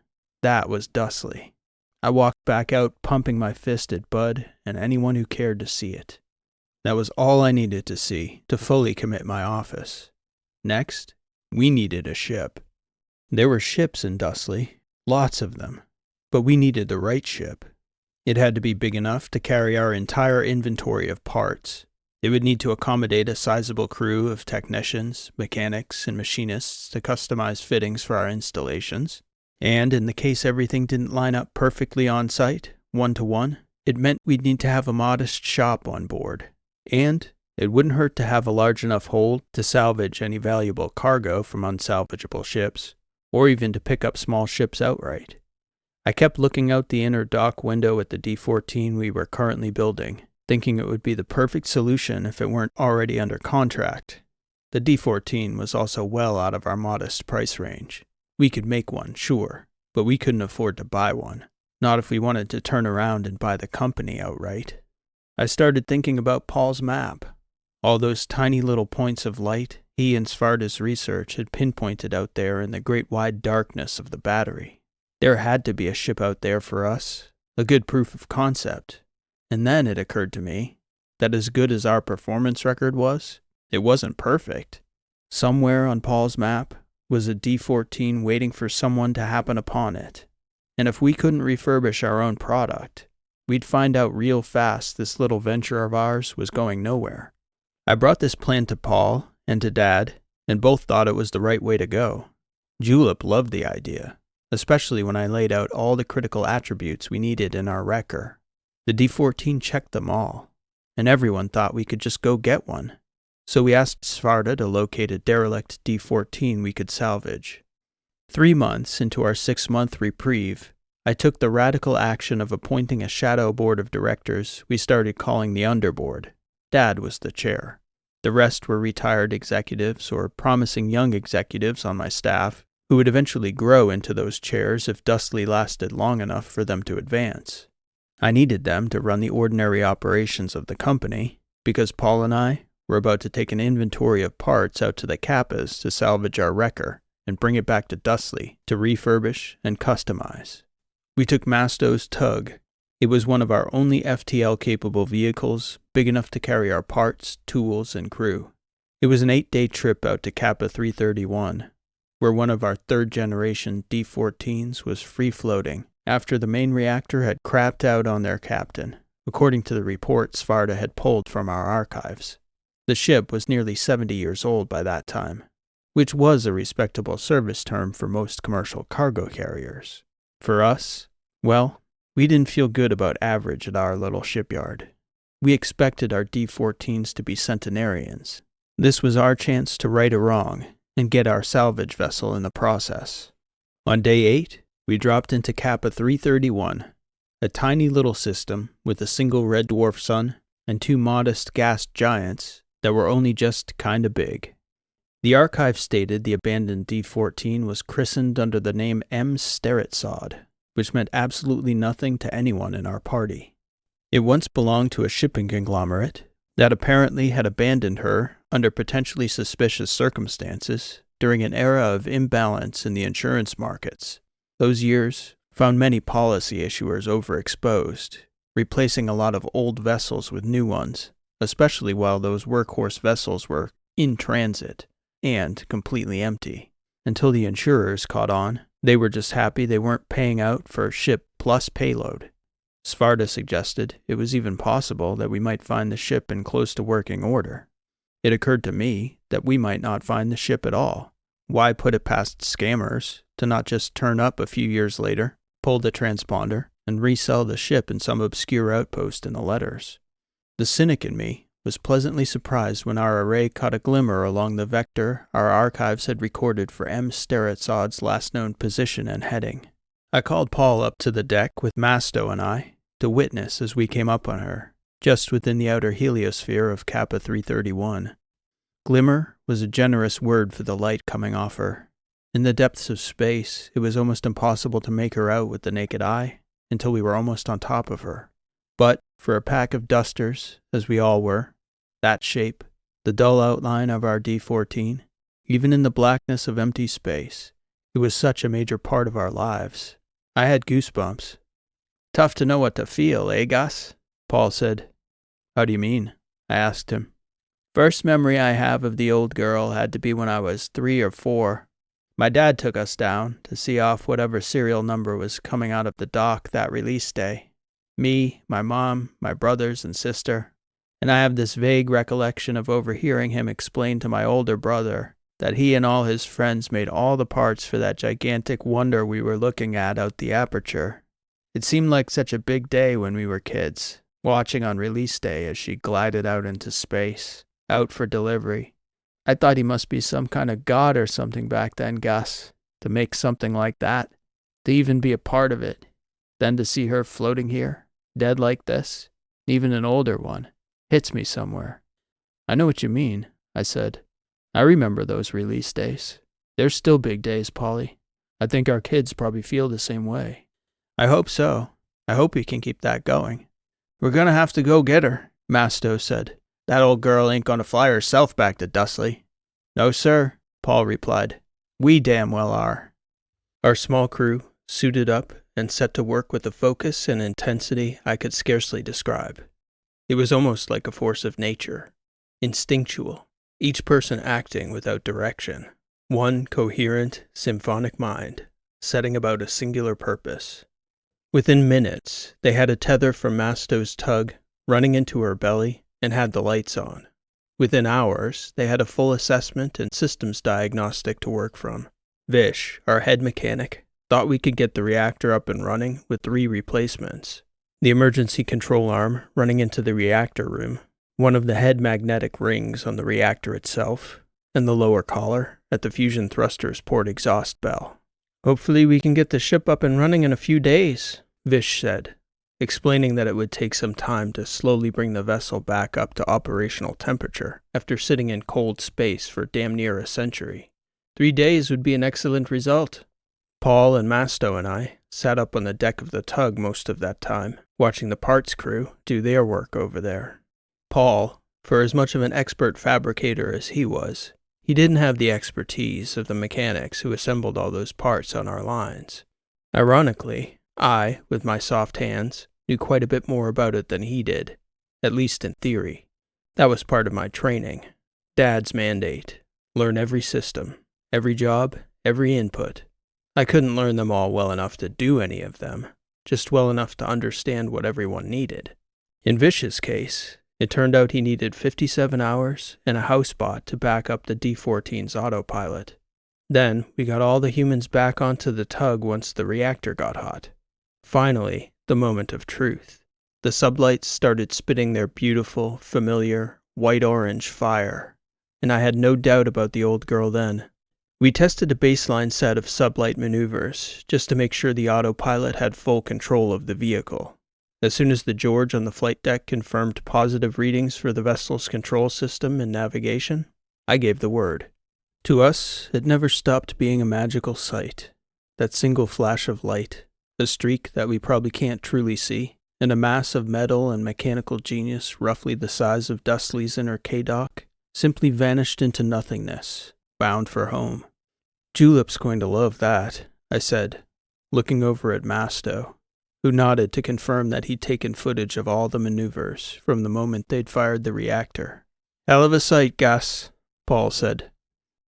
That was Dussly. I walked back out, pumping my fist at Bud and anyone who cared to see it. That was all I needed to see to fully commit my office. Next, we needed a ship. There were ships in Dussly, lots of them, but we needed the right ship. It had to be big enough to carry our entire inventory of parts. It would need to accommodate a sizable crew of technicians, mechanics, and machinists to customize fittings for our installations. And in the case everything didn't line up perfectly on site, 1-to-1, it meant we'd need to have a modest shop on board. And it wouldn't hurt to have a large enough hold to salvage any valuable cargo from unsalvageable ships, or even to pick up small ships outright. I kept looking out the inner dock window at the D-14 we were currently building, thinking it would be the perfect solution if it weren't already under contract. The D-14 was also well out of our modest price range. We could make one, sure, but we couldn't afford to buy one, not if we wanted to turn around and buy the company outright. I started thinking about Paul's map. All those tiny little points of light he and Svarda's research had pinpointed out there in the great wide darkness of the battery. There had to be a ship out there for us, a good proof of concept. And then it occurred to me that as good as our performance record was, it wasn't perfect. Somewhere on Paul's map was a D-14 waiting for someone to happen upon it. And if we couldn't refurbish our own product, we'd find out real fast this little venture of ours was going nowhere. I brought this plan to Paul and to Dad, and both thought it was the right way to go. Julep loved the idea, especially when I laid out all the critical attributes we needed in our wrecker. The D-14 checked them all, and everyone thought we could just go get one. So we asked Svarda to locate a derelict D-14 we could salvage. 3 months into our 6-month reprieve, I took the radical action of appointing a shadow board of directors we started calling the Underboard. Dad was the chair. The rest were retired executives or promising young executives on my staff who would eventually grow into those chairs if Dussly lasted long enough for them to advance. I needed them to run the ordinary operations of the company because Paul and I were about to take an inventory of parts out to the Kappas to salvage our wrecker and bring it back to Dussly to refurbish and customize. We took Masto's tug. It was one of our only FTL-capable vehicles, big enough to carry our parts, tools, and crew. It was an 8-day trip out to Kappa 331, where one of our third-generation D-14s was free-floating after the main reactor had crapped out on their captain, according to the reports Svarda had pulled from our archives. The ship was nearly 70 years old by that time, which was a respectable service term for most commercial cargo carriers. For us, well, we didn't feel good about average at our little shipyard. We expected our D-14s to be centenarians. This was our chance to right a wrong and get our salvage vessel in the process. On day 8, we dropped into Kappa 331, a tiny little system with a single red dwarf sun and 2 modest gas giants that were only just kinda big. The archive stated the abandoned D-14 was christened under the name M. Steretsod, which meant absolutely nothing to anyone in our party. It once belonged to a shipping conglomerate that apparently had abandoned her under potentially suspicious circumstances during an era of imbalance in the insurance markets. Those years found many policy issuers overexposed, replacing a lot of old vessels with new ones, especially while those workhorse vessels were in transit and completely empty. Until the insurers caught on, they were just happy they weren't paying out for ship plus payload. Svarda suggested it was even possible that we might find the ship in close to working order. It occurred to me that we might not find the ship at all. Why put it past scammers to not just turn up a few years later, pull the transponder, and resell the ship in some obscure outpost in the letters? The cynic in me was pleasantly surprised when our array caught a glimmer along the vector our archives had recorded for M. Steretsod's last known position and heading. I called Paul up to the deck with Masto and I to witness as we came up on her, just within the outer heliosphere of Kappa 331. Glimmer was a generous word for the light coming off her. In the depths of space, it was almost impossible to make her out with the naked eye until we were almost on top of her. But for a pack of dusters, as we all were, that shape, the dull outline of our D-14, even in the blackness of empty space, it was such a major part of our lives. I had goosebumps. "Tough to know what to feel, eh, Gus?" Paul said. "How do you mean?" I asked him. "First memory I have of the old girl had to be when I was 3 or 4. My dad took us down to see off whatever serial number was coming out of the dock that release day. Me, my mom, my brothers and sister. And I have this vague recollection of overhearing him explain to my older brother that he and all his friends made all the parts for that gigantic wonder we were looking at out the aperture. It seemed like such a big day when we were kids, watching on release day as she glided out into space, out for delivery. I thought he must be some kind of god or something back then, Gus, to make something like that, to even be a part of it. Then to see her floating here, dead like this, even an older one, hits me somewhere." "I know what you mean," I said. "I remember those release days. They're still big days, Polly. I think our kids probably feel the same way." "I hope so. I hope we can keep that going." "We're gonna have to go get her," Masto said. "That old girl ain't gonna fly herself back to Dussly. No, sir, Paul replied. We damn well are. Our small crew suited up and set to work with a focus and intensity I could scarcely describe. It was almost like a force of nature, instinctual, each person acting without direction, one coherent, symphonic mind, setting about a singular purpose. Within minutes, they had a tether from Masto's tug running into her belly and had the lights on. Within hours, they had a full assessment and systems diagnostic to work from. Vish, our head mechanic, thought we could get the reactor up and running with 3 replacements. The emergency control arm running into the reactor room, one of the head magnetic rings on the reactor itself, and the lower collar at the fusion thruster's port exhaust bell. Hopefully we can get the ship up and running in a few days, Vish said, explaining that it would take some time to slowly bring the vessel back up to operational temperature after sitting in cold space for damn near a century. 3 days would be an excellent result. Paul and Masto and I sat up on the deck of the tug most of that time, watching the parts crew do their work over there. Paul, for as much of an expert fabricator as he was, he didn't have the expertise of the mechanics who assembled all those parts on our lines. Ironically, I, with my soft hands, knew quite a bit more about it than he did, at least in theory. That was part of my training. Dad's mandate. Learn every system, every job, every input. I couldn't learn them all well enough to do any of them, just well enough to understand what everyone needed. In Vish's case, it turned out he needed 57 hours and a housebot to back up the D-14's autopilot. Then, we got all the humans back onto the tug once the reactor got hot. Finally, the moment of truth. The sublights started spitting their beautiful, familiar, white-orange fire, and I had no doubt about the old girl then. We tested a baseline set of sublight maneuvers, just to make sure the autopilot had full control of the vehicle. As soon as the George on the flight deck confirmed positive readings for the vessel's control system and navigation, I gave the word. To us, it never stopped being a magical sight. That single flash of light, a streak that we probably can't truly see, and a mass of metal and mechanical genius roughly the size of Dussly's inner K-Dock, simply vanished into nothingness, bound for home. Julep's going to love that, I said, looking over at Masto, who nodded to confirm that he'd taken footage of all the maneuvers from the moment they'd fired the reactor. Hell of a sight, Gus, Paul said.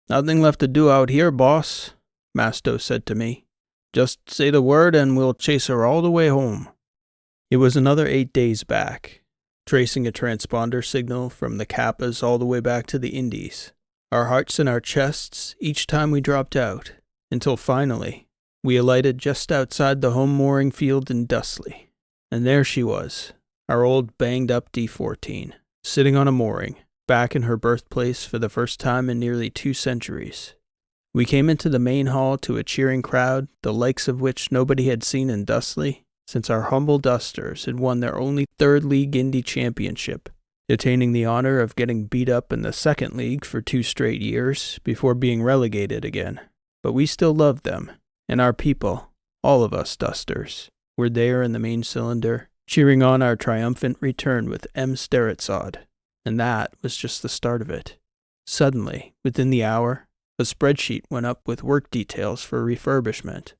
Nothing left to do out here, boss, Masto said to me. Just say the word and we'll chase her all the way home. It was another 8 days back, tracing a transponder signal from the Kappas all the way back to the Indies. Our hearts in our chests each time we dropped out, until finally, we alighted just outside the home mooring field in Dussly. And there she was, our old banged-up D-14, sitting on a mooring, back in her birthplace for the first time in nearly 2 centuries. We came into the main hall to a cheering crowd, the likes of which nobody had seen in Dussly since our humble Dusters had won their only 3rd League Indy Championship, attaining the honor of getting beat up in the 2nd League for 2 straight years before being relegated again. But we still loved them, and our people, all of us Dusters, were there in the main cylinder, cheering on our triumphant return with M. Steretsod, and that was just the start of it. Suddenly, within the hour, a spreadsheet went up with work details for refurbishment.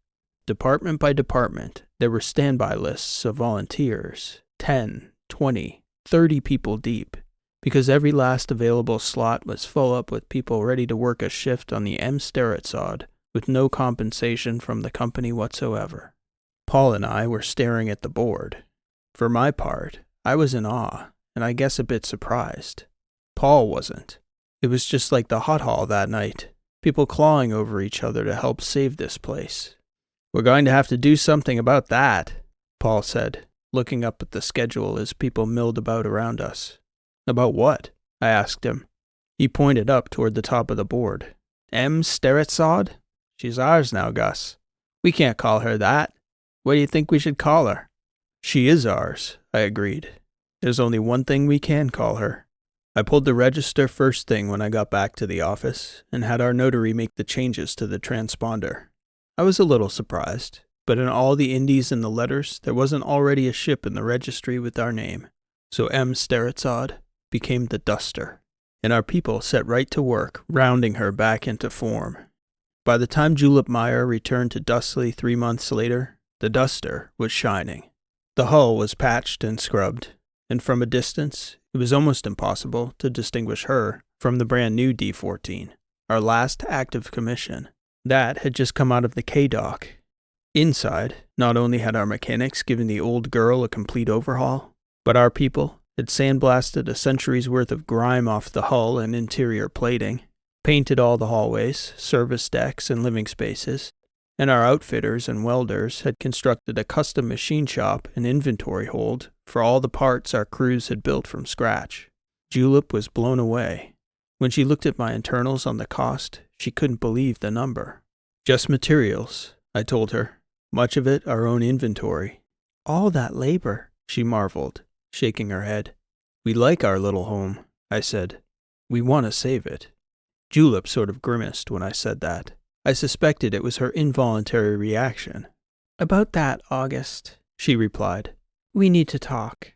Department by department, there were standby lists of volunteers, 10, 20, 30 people deep, because every last available slot was full up with people ready to work a shift on the M. Steretsod with no compensation from the company whatsoever. Paul and I were staring at the board. For my part, I was in awe, and I guess a bit surprised. Paul wasn't. It was just like the hot hall that night, people clawing over each other to help save this place. We're going to have to do something about that, Paul said, looking up at the schedule as people milled about around us. About what? I asked him. He pointed up toward the top of the board. M. Steretsod? She's ours now, Gus. We can't call her that. What do you think we should call her? She is ours, I agreed. There's only one thing we can call her. I pulled the register first thing when I got back to the office and had our notary make the changes to the transponder. I was a little surprised, but in all the indies and the letters, there wasn't already a ship in the registry with our name. So M. Steretsod became the Duster. and our people set right to work, rounding her back into form. By the time Julep Meyer returned to Dussly 3 months later, the Duster was shining. The hull was patched and scrubbed, and from a distance, it was almost impossible to distinguish her from the brand new D-14, our last active commission. That had just come out of the K-Dock. Inside, not only had our mechanics given the old girl a complete overhaul, but our people had sandblasted a century's worth of grime off the hull and interior plating, painted all the hallways, service decks, and living spaces, and our outfitters and welders had constructed a custom machine shop and inventory hold for all the parts our crews had built from scratch. Julep was blown away. When she looked at my internals on the cost, she couldn't believe the number. Just materials, I told her. Much of it our own inventory. All that labor, she marveled, shaking her head. We like our little home, I said. We want to save it. Julep sort of grimaced when I said that. I suspected it was her involuntary reaction. About that, August, she replied. We need to talk.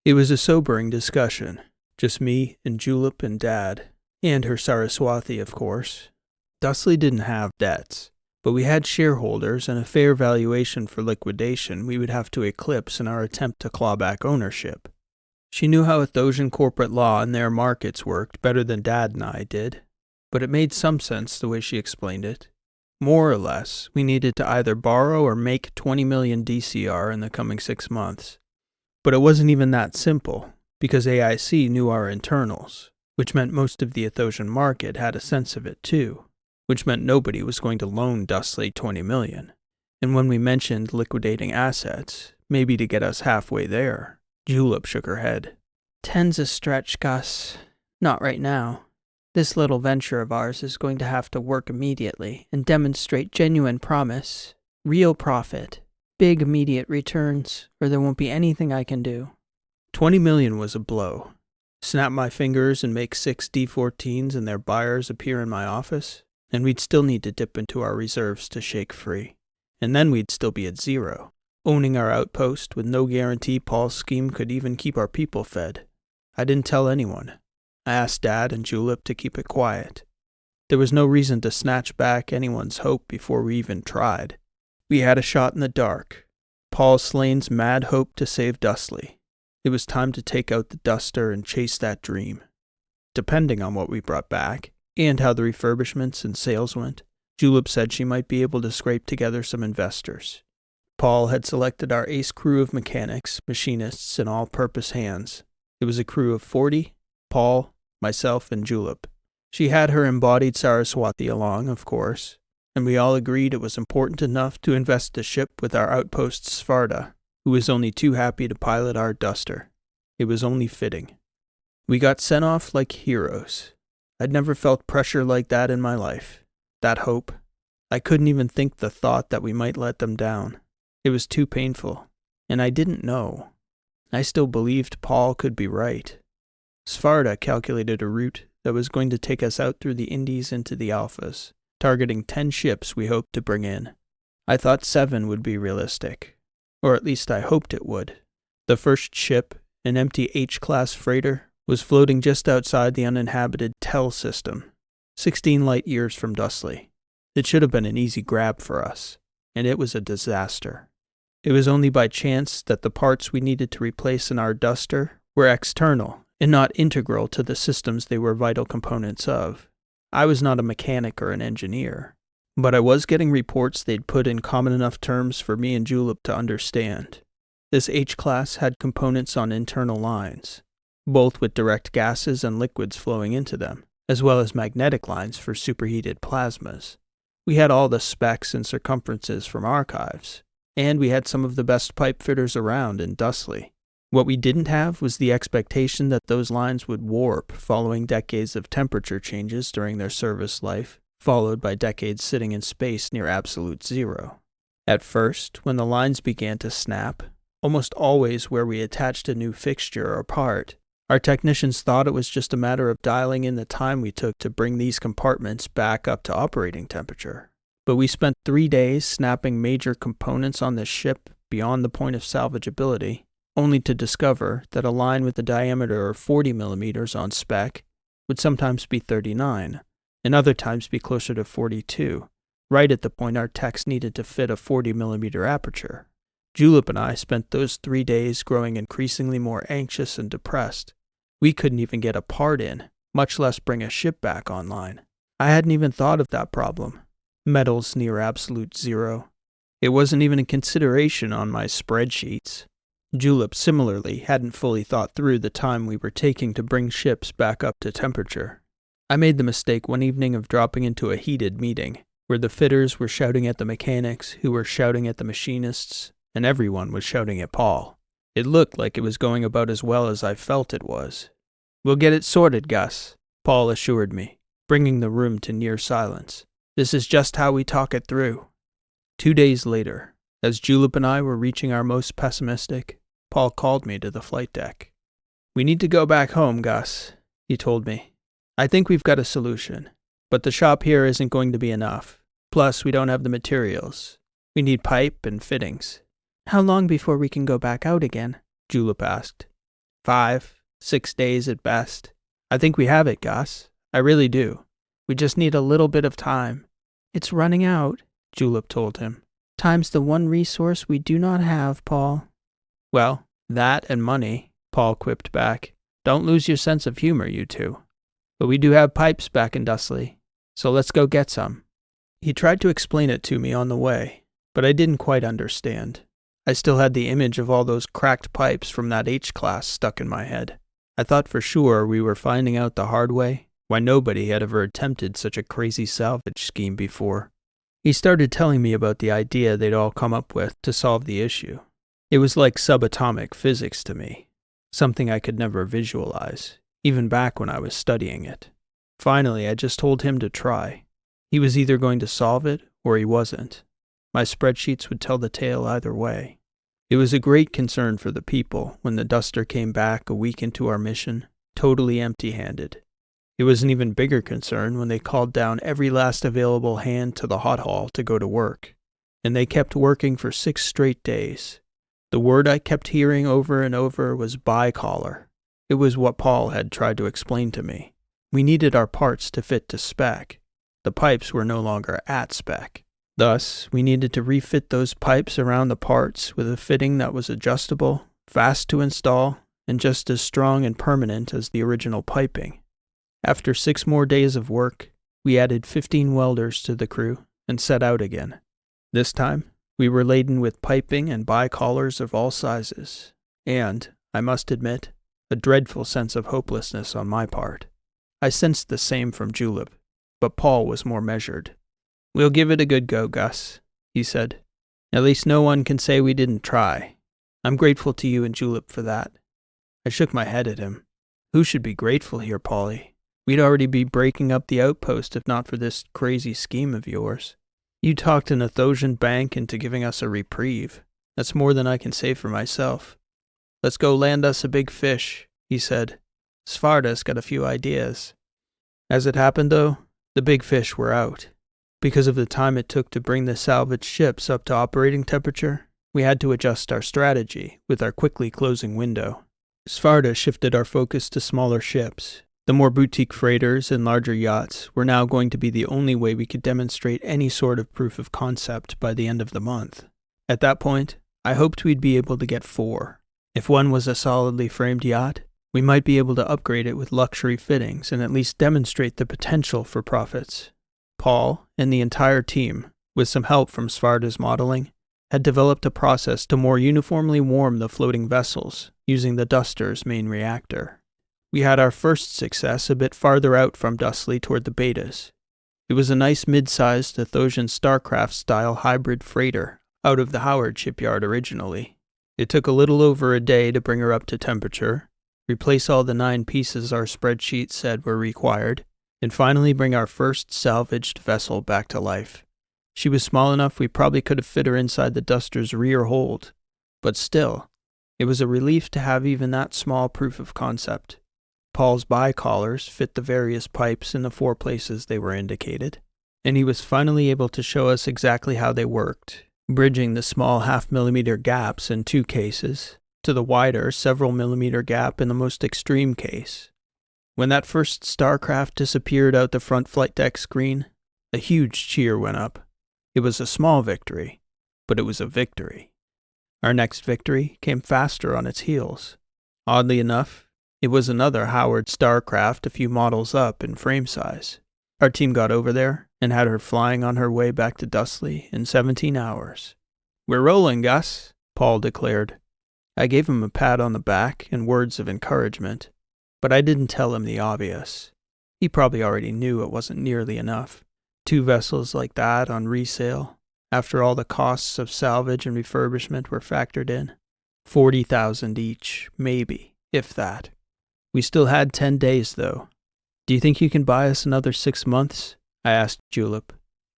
It was a sobering discussion. Just me and Julep and Dad. And her Saraswati, of course. Dussly didn't have debts, but we had shareholders and a fair valuation for liquidation we would have to eclipse in our attempt to claw back ownership. She knew how Athosian corporate law and their markets worked better than Dad and I did, but it made some sense the way she explained it. More or less, we needed to either borrow or make 20 million DCR in the coming 6 months. But it wasn't even that simple, because AIC knew our internals, which meant most of the Athosian market had a sense of it too, which meant nobody was going to loan Dussly 20 million. And when we mentioned liquidating assets, maybe to get us halfway there, Julep shook her head. 10's a stretch, Gus. Not right now. This little venture of ours is going to have to work immediately and demonstrate genuine promise, real profit, big immediate returns, or there won't be anything I can do. 20 million was a blow. Snap my fingers and make 6 D-14s and their buyers appear in my office, and we'd still need to dip into our reserves to shake free. And then we'd still be at zero, owning our outpost with no guarantee Paul's scheme could even keep our people fed. I didn't tell anyone. I asked Dad and Julep to keep it quiet. There was no reason to snatch back anyone's hope before we even tried. We had a shot in the dark. Paul Slane's mad hope to save Dussly. It was time to take out the Duster and chase that dream. Depending on what we brought back, and how the refurbishments and sales went, Julep said she might be able to scrape together some investors. Paul had selected our ace crew of mechanics, machinists, and all-purpose hands. It was a crew of 40, Paul, myself, and Julep. She had her embodied Saraswati along, of course, and we all agreed it was important enough to invest the ship with our outpost Sfarda, who was only too happy to pilot our Duster. It was only fitting. We got sent off like heroes. I'd never felt pressure like that in my life. That hope. I couldn't even think the thought that we might let them down. It was too painful, and I didn't know. I still believed Paul could be right. Sfarda calculated a route that was going to take us out through the Indies into the Alphas, targeting 10 ships we hoped to bring in. I thought 7 would be realistic, or at least I hoped it would. The first ship, an empty H-class freighter, was floating just outside the uninhabited Tel system, 16 light years from Dussly. It should have been an easy grab for us, and it was a disaster. It was only by chance that the parts we needed to replace in our Duster were external and not integral to the systems they were vital components of. I was not a mechanic or an engineer, but I was getting reports they'd put in common enough terms for me and Julep to understand. This H-class had components on internal lines, both with direct gases and liquids flowing into them, as well as magnetic lines for superheated plasmas. We had all the specs and circumferences from archives, and we had some of the best pipe fitters around in Dussly. What we didn't have was the expectation that those lines would warp following decades of temperature changes during their service life, followed by decades sitting in space near absolute zero. At first, when the lines began to snap, almost always where we attached a new fixture or part, our technicians thought it was just a matter of dialing in the time we took to bring these compartments back up to operating temperature. But we spent 3 days snapping major components on this ship beyond the point of salvageability, only to discover that a line with a diameter of 40 millimeters on spec would sometimes be 39, and other times be closer to 42, right at the point our text needed to fit a 40mm aperture. Julep and I spent those 3 days growing increasingly more anxious and depressed. We couldn't even get a part in, much less bring a ship back online. I hadn't even thought of that problem. Metals near absolute zero. It wasn't even a consideration on my spreadsheets. Julep similarly hadn't fully thought through the time we were taking to bring ships back up to temperature. I made the mistake one evening of dropping into a heated meeting, where the fitters were shouting at the mechanics, who were shouting at the machinists, and everyone was shouting at Paul. It looked like it was going about as well as I felt it was. "We'll get it sorted, Gus," Paul assured me, bringing the room to near silence. "This is just how we talk it through." 2 days later, as Julep and I were reaching our most pessimistic, Paul called me to the flight deck. "We need to go back home, Gus," he told me. "I think we've got a solution, but the shop here isn't going to be enough. Plus, we don't have the materials. We need pipe and fittings." "How long before we can go back out again?" Julep asked. 5, 6 days at best. I think we have it, Gus. I really do. We just need a little bit of time." "It's running out," Julep told him. "Time's the one resource we do not have, Paul." "Well, that and money," Paul quipped back. "Don't lose your sense of humor, you two. But we do have pipes back in Dussly, so let's go get some." He tried to explain it to me on the way, but I didn't quite understand. I still had the image of all those cracked pipes from that H-class stuck in my head. I thought for sure we were finding out the hard way why nobody had ever attempted such a crazy salvage scheme before. He started telling me about the idea they'd all come up with to solve the issue. It was like subatomic physics to me, something I could never visualize, even back when I was studying it. Finally, I just told him to try. He was either going to solve it or he wasn't. My spreadsheets would tell the tale either way. It was a great concern for the people when the Duster came back a week into our mission, totally empty-handed. It was an even bigger concern when they called down every last available hand to the hot hall to go to work. And they kept working for 6 straight days. The word I kept hearing over and over was bicollar. It was what Paul had tried to explain to me. We needed our parts to fit to spec. The pipes were no longer at spec. Thus, we needed to refit those pipes around the parts with a fitting that was adjustable, fast to install, and just as strong and permanent as the original piping. After 6 more days of work, we added 15 welders to the crew and set out again. This time, we were laden with piping and bicollars of all sizes, and, I must admit, a dreadful sense of hopelessness on my part. I sensed the same from Julep, but Paul was more measured. "We'll give it a good go, Gus," he said. "At least no one can say we didn't try. I'm grateful to you and Julep for that." I shook my head at him. "Who should be grateful here, Paulie? We'd already be breaking up the outpost if not for this crazy scheme of yours. You talked an Athosian bank into giving us a reprieve. That's more than I can say for myself. Let's go land us a big fish," he said. "Svarda's got a few ideas." As it happened, though, the big fish were out. Because of the time it took to bring the salvaged ships up to operating temperature, we had to adjust our strategy with our quickly closing window. Svarda shifted our focus to smaller ships. The more boutique freighters and larger yachts were now going to be the only way we could demonstrate any sort of proof of concept by the end of the month. At that point, I hoped we'd be able to get 4. If one was a solidly framed yacht, we might be able to upgrade it with luxury fittings and at least demonstrate the potential for profits. Paul and the entire team, with some help from Svarda's modeling, had developed a process to more uniformly warm the floating vessels using the Duster's main reactor. We had our first success a bit farther out from Dussly toward the betas. It was a nice mid-sized Athosian Starcraft-style hybrid freighter out of the Howard shipyard originally. It took a little over a day to bring her up to temperature, replace all the 9 pieces our spreadsheet said were required, and finally bring our first salvaged vessel back to life. She was small enough we probably could have fit her inside the Duster's rear hold, but still, it was a relief to have even that small proof of concept. Paul's bicollars fit the various pipes in the 4 places they were indicated, and he was finally able to show us exactly how they worked, bridging the small 0.5mm gaps in 2 cases to the wider several millimeter gap in the most extreme case. When that first starcraft disappeared out the front flight deck screen, a huge cheer went up. It was a small victory, but it was a victory. Our next victory came faster on its heels. Oddly enough, it was another Howard starcraft a few models up in frame size. Our team got over there and had her flying on her way back to Dussly in 17 hours. "We're rolling, Gus," Paul declared. I gave him a pat on the back and words of encouragement, but I didn't tell him the obvious. He probably already knew it wasn't nearly enough. 2 vessels like that on resale, after all the costs of salvage and refurbishment were factored in. 40,000 each, maybe, if that. We still had 10 days, though. "Do you think you can buy us another 6 months?" I asked Julep.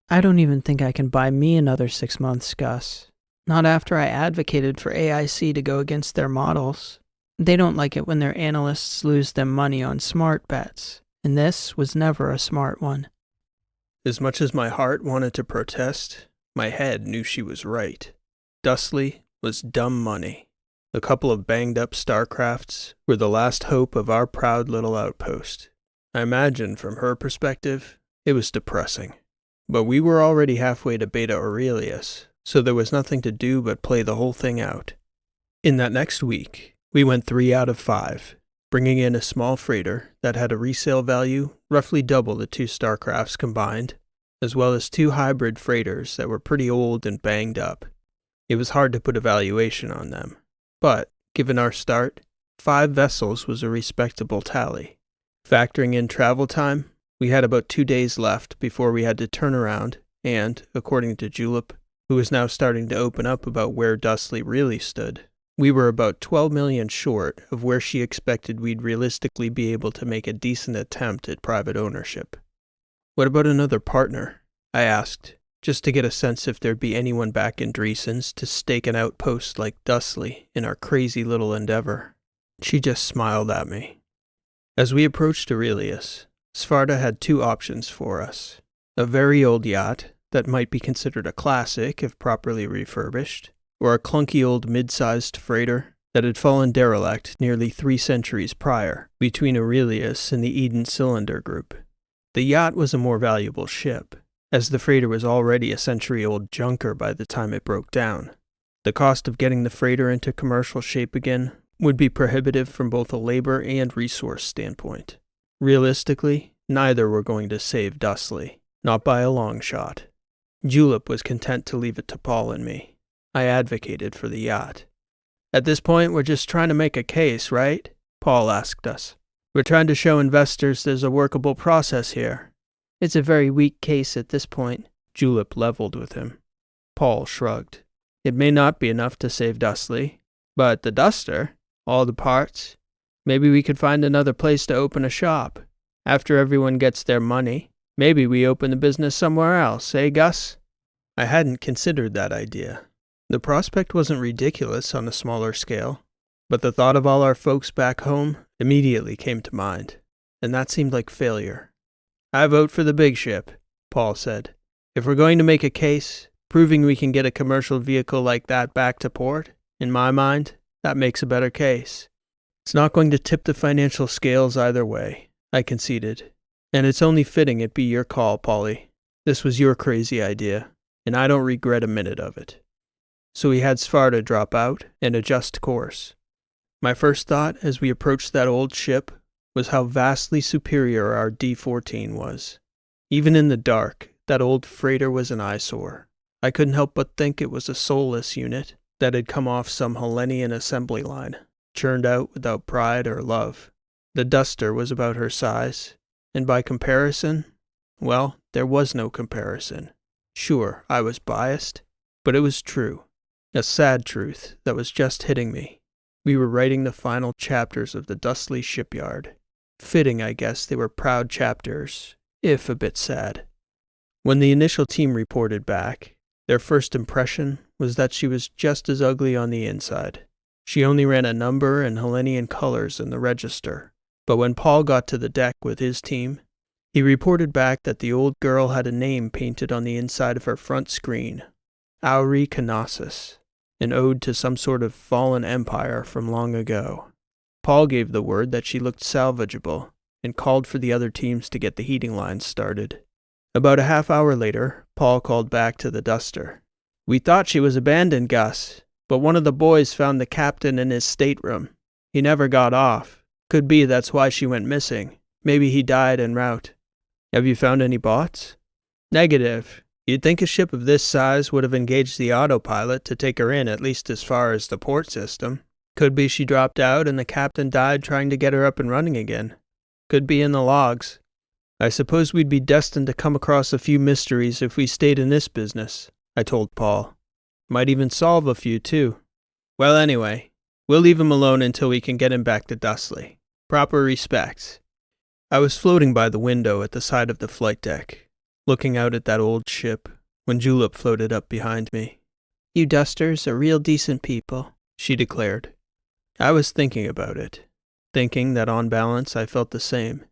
"I don't even think I can buy me another 6 months, Gus. Not after I advocated for AIC to go against their models. They don't like it when their analysts lose them money on smart bets, and this was never a smart one." As much as my heart wanted to protest, my head knew she was right. Dussly was dumb money. A couple of banged-up starcrafts were the last hope of our proud little outpost. I imagine from her perspective, it was depressing. But we were already halfway to Beta Aurelius, so there was nothing to do but play the whole thing out. In that next week, we went 3 out of 5, bringing in a small freighter that had a resale value roughly double the 2 starcrafts combined, as well as 2 hybrid freighters that were pretty old and banged up. It was hard to put a valuation on them, but, given our start, 5 vessels was a respectable tally. Factoring in travel time, we had about 2 days left before we had to turn around and, according to Julep, who was now starting to open up about where Dussly really stood, we were about 12 million short of where she expected we'd realistically be able to make a decent attempt at private ownership. "What about another partner?" I asked, just to get a sense if there'd be anyone back in Dreesen's to stake an outpost like Dussly in our crazy little endeavor. She just smiled at me. As we approached Aurelius, Sparta had 2 options for us. A very old yacht that might be considered a classic if properly refurbished, or a clunky old mid-sized freighter that had fallen derelict nearly 3 centuries prior between Aurelius and the Eden Cylinder Group. The yacht was a more valuable ship, as the freighter was already a century-old junker by the time it broke down. The cost of getting the freighter into commercial shape again would be prohibitive from both a labor and resource standpoint. Realistically, neither were going to save Dussly, not by a long shot. Julep was content to leave it to Paul and me. I advocated for the yacht. "At this point, we're just trying to make a case, right?" Paul asked us. "We're trying to show investors there's a workable process here." "It's a very weak case at this point." Julep leveled with him. Paul shrugged. "It may not be enough to save Dussly, but the Duster, all the parts, maybe we could find another place to open a shop. After everyone gets their money, maybe we open the business somewhere else, eh, Gus?" I hadn't considered that idea. The prospect wasn't ridiculous on a smaller scale, but the thought of all our folks back home immediately came to mind, and that seemed like failure. "I vote for the big ship," Paul said. "If we're going to make a case, proving we can get a commercial vehicle like that back to port, in my mind, that makes a better case. It's not going to tip the financial scales either way," I conceded. "And it's only fitting it be your call, Paulie. This was your crazy idea, and I don't regret a minute of it." So we had Sparta drop out and adjust course. My first thought as we approached that old ship was how vastly superior our D-14 was. Even in the dark, that old freighter was an eyesore. I couldn't help but think it was a soulless unit that had come off some Hellenian assembly line, churned out without pride or love. The Duster was about her size, and by comparison, well, there was no comparison. Sure, I was biased, but it was true. A sad truth that was just hitting me. We were writing the final chapters of the Dussly shipyard. Fitting, I guess, they were proud chapters, if a bit sad. When the initial team reported back, their first impression was that she was just as ugly on the inside. She only ran a number and Hellenian colors in the register, but when Paul got to the deck with his team, he reported back that the old girl had a name painted on the inside of her front screen, Auri Canassus, an ode to some sort of fallen empire from long ago. Paul gave the word that she looked salvageable, and called for the other teams to get the heating lines started. About a half hour later, Paul called back to the Duster. "We thought she was abandoned, Gus, but one of the boys found the captain in his stateroom. He never got off. Could be that's why she went missing. Maybe he died en route." "Have you found any bots?" "Negative. You'd think a ship of this size would have engaged the autopilot to take her in at least as far as the port system. Could be she dropped out and the captain died trying to get her up and running again. Could be in the logs. I suppose we'd be destined to come across a few mysteries if we stayed in this business," I told Paul. "Might even solve a few, too. Well, anyway, we'll leave him alone until we can get him back to Dussly. Proper respects." I was floating by the window at the side of the flight deck, looking out at that old ship, when Julep floated up behind me. "You Dusters are real decent people," she declared. I was thinking about it, thinking that on balance I felt the same.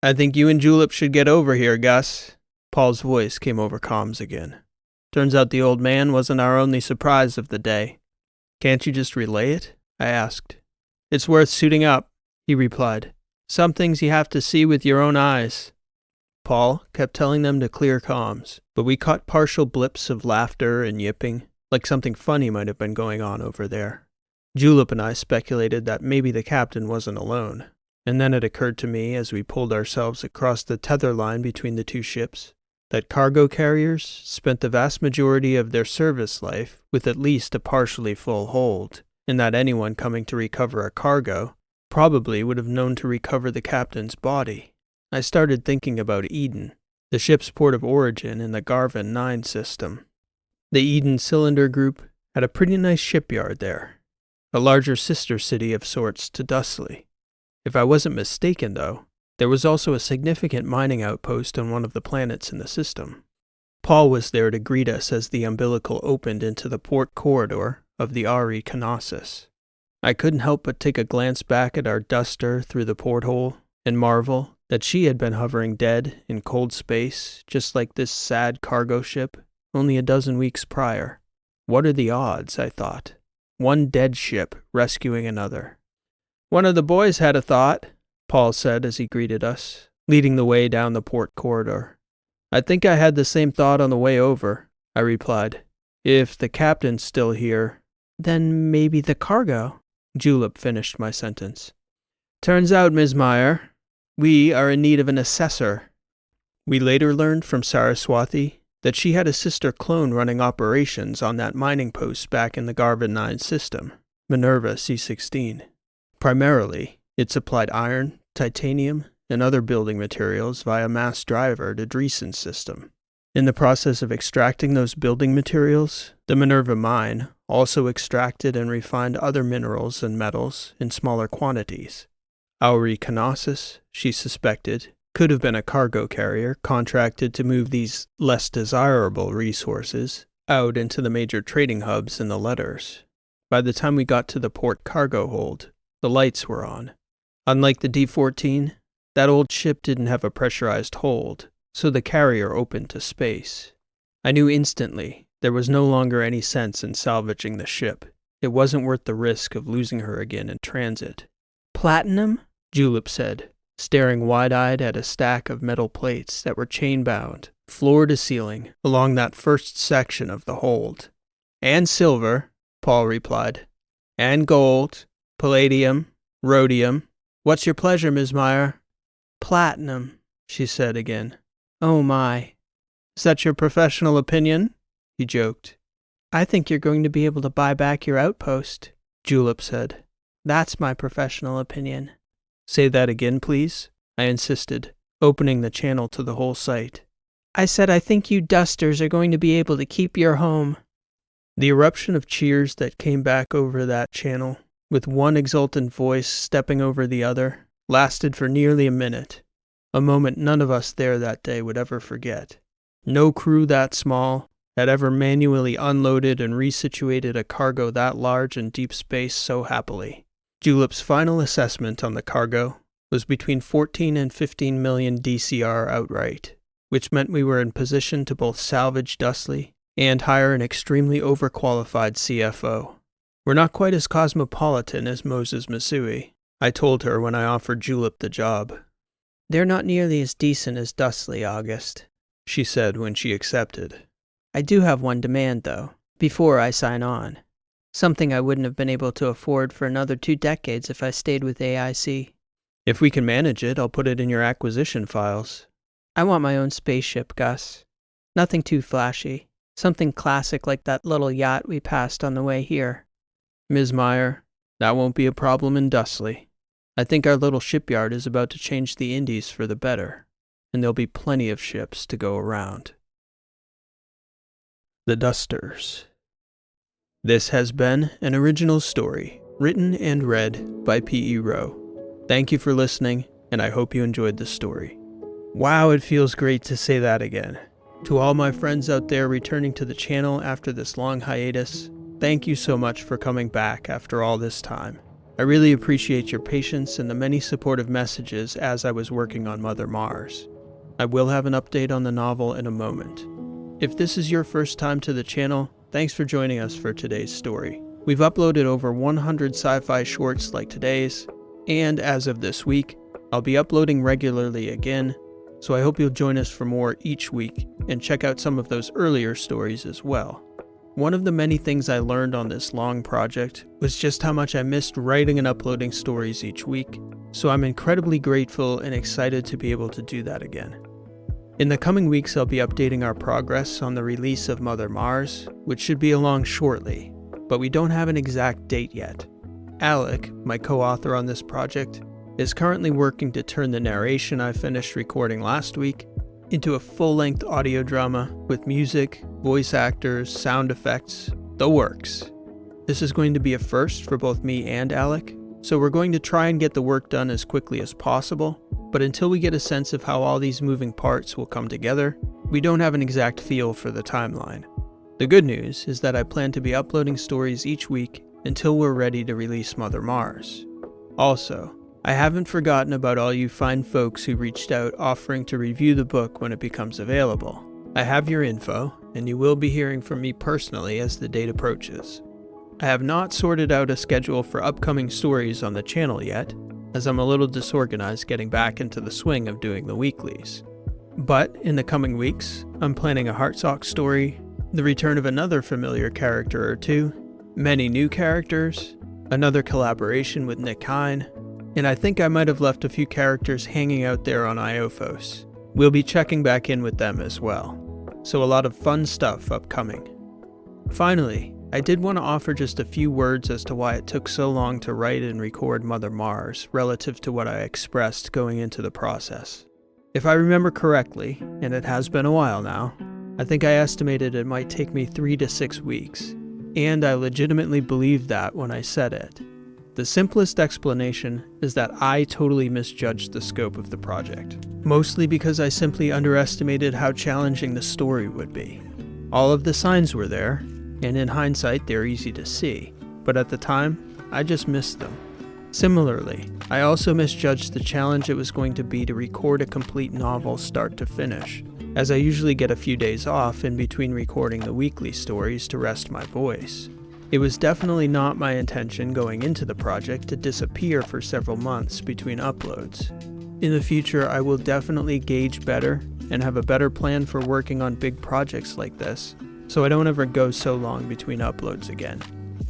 "I think you and Julep should get over here, Gus." Paul's voice came over comms again. "Turns out the old man wasn't our only surprise of the day." "Can't you just relay it?" I asked. "It's worth suiting up," he replied. "Some things you have to see with your own eyes." Paul kept telling them to clear comms, but we caught partial blips of laughter and yipping, like something funny might have been going on over there. Julep and I speculated that maybe the captain wasn't alone, and then it occurred to me as we pulled ourselves across the tether line between the two ships that cargo carriers spent the vast majority of their service life with at least a partially full hold, and that anyone coming to recover a cargo probably would have known to recover the captain's body. I started thinking about Eden, the ship's port of origin in the Garvin 9 system. The Eden Cylinder Group had a pretty nice shipyard there, a larger sister city of sorts to Dussly. If I wasn't mistaken, though, there was also a significant mining outpost on one of the planets in the system. Paul was there to greet us as the umbilical opened into the port corridor of the Ari Knossos. I couldn't help but take a glance back at our Duster through the porthole and marvel that she had been hovering dead in cold space, just like this sad cargo ship, only a dozen weeks prior. What are the odds, I thought? One dead ship rescuing another. "One of the boys had a thought," Paul said as he greeted us, leading the way down the port corridor. "I think I had the same thought on the way over," I replied. "If the captain's still here." "Then maybe the cargo," Julep finished my sentence. "Turns out, Ms. Meyer, we are in need of an assessor." We later learned from Saraswati that she had a sister clone running operations on that mining post back in the Garvin 9 system, Minerva C-16. Primarily, it supplied iron, titanium, and other building materials via mass driver to Dreesen's system. In the process of extracting those building materials, the Minerva mine also extracted and refined other minerals and metals in smaller quantities. Auri Knossos, she suspected, could have been a cargo carrier contracted to move these less desirable resources out into the major trading hubs in the letters. By the time we got to the port cargo hold, the lights were on. Unlike the D-14, that old ship didn't have a pressurized hold, so the carrier opened to space. I knew instantly there was no longer any sense in salvaging the ship. It wasn't worth the risk of losing her again in transit. "Platinum?" Julep said, staring wide-eyed at a stack of metal plates that were chain-bound, floor to ceiling, along that first section of the hold. "And silver," Paul replied. "And gold, palladium, rhodium. What's your pleasure, Ms. Meyer?" "Platinum," she said again. "Oh my." "Is that your professional opinion?" he joked. "I think you're going to be able to buy back your outpost," Julep said. "That's my professional opinion." "Say that again, please," I insisted, opening the channel to the whole site. "I said I think you Dusters are going to be able to keep your home." The eruption of cheers that came back over that channel, with one exultant voice stepping over the other, lasted for nearly a minute, a moment none of us there that day would ever forget. No crew that small had ever manually unloaded and resituated a cargo that large in deep space so happily. Julep's final assessment on the cargo was between 14 and 15 million DCR outright, which meant we were in position to both salvage Dussly and hire an extremely overqualified CFO. "We're not quite as cosmopolitan as Moses Masui," I told her when I offered Julep the job. They're not nearly as decent as Dussly, August, she said when she accepted. I do have one demand, though, before I sign on. Something I wouldn't have been able to afford for another 2 decades if I stayed with AIC. If we can manage it, I'll put it in your acquisition files. I want my own spaceship, Gus. Nothing too flashy. Something classic like that little yacht we passed on the way here. Ms. Meyer, that won't be a problem in Dussly. I think our little shipyard is about to change the Indies for the better, and there'll be plenty of ships to go around. The Dusters. This has been an original story, written and read by P.E. Rowe. Thank you for listening, and I hope you enjoyed the story. Wow, it feels great to say that again. To all my friends out there returning to the channel after this long hiatus, thank you so much for coming back after all this time. I really appreciate your patience and the many supportive messages as I was working on Mother Mars. I will have an update on the novel in a moment. If this is your first time to the channel, thanks for joining us for today's story. We've uploaded over 100 sci-fi shorts like today's, and as of this week, I'll be uploading regularly again, so I hope you'll join us for more each week and check out some of those earlier stories as well. One of the many things I learned on this long project was just how much I missed writing and uploading stories each week, so I'm incredibly grateful and excited to be able to do that again. In the coming weeks, I'll be updating our progress on the release of Mother Mars, which should be along shortly, but we don't have an exact date yet. Alec, my co-author on this project, is currently working to turn the narration I finished recording last week into a full-length audio drama with music, voice actors, sound effects, the works. This is going to be a first for both me and Alec, so we're going to try and get the work done as quickly as possible, but until we get a sense of how all these moving parts will come together, we don't have an exact feel for the timeline. The good news is that I plan to be uploading stories each week until we're ready to release Mother Mars. Also, I haven't forgotten about all you fine folks who reached out offering to review the book when it becomes available. I have your info, and you will be hearing from me personally as the date approaches. I have not sorted out a schedule for upcoming stories on the channel yet, as I'm a little disorganized getting back into the swing of doing the weeklies. But in the coming weeks, I'm planning a Heartsock story, the return of another familiar character or two, many new characters, another collaboration with Nick Hine, and I think I might have left a few characters hanging out there on Iophos. We'll be checking back in with them as well. So a lot of fun stuff upcoming. Finally, I did want to offer just a few words as to why it took so long to write and record Mother Mars relative to what I expressed going into the process. If I remember correctly, and it has been a while now, I think I estimated it might take me 3 to 6 weeks, and I legitimately believed that when I said it. The simplest explanation is that I totally misjudged the scope of the project, mostly because I simply underestimated how challenging the story would be. All of the signs were there, and in hindsight they're easy to see, but at the time, I just missed them. Similarly, I also misjudged the challenge it was going to be to record a complete novel start to finish, as I usually get a few days off in between recording the weekly stories to rest my voice. It was definitely not my intention going into the project to disappear for several months between uploads. In the future, I will definitely gauge better and have a better plan for working on big projects like this, so I don't ever go so long between uploads again.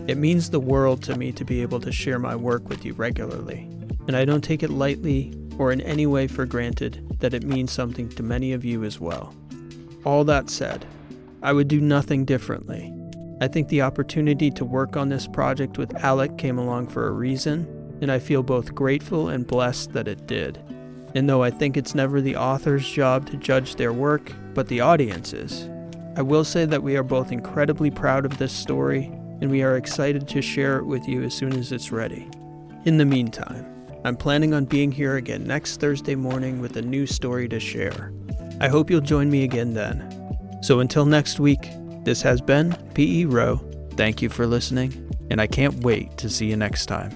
It means the world to me to be able to share my work with you regularly, and I don't take it lightly or in any way for granted that it means something to many of you as well. All that said, I would do nothing differently. I think the opportunity to work on this project with Alec came along for a reason, and I feel both grateful and blessed that it did. And though I think it's never the author's job to judge their work, but the audience's, I will say that we are both incredibly proud of this story, and we are excited to share it with you as soon as it's ready. In the meantime, I'm planning on being here again next Thursday morning with a new story to share. I hope you'll join me again then. So until next week, this has been P.E. Rowe. Thank you for listening, and I can't wait to see you next time.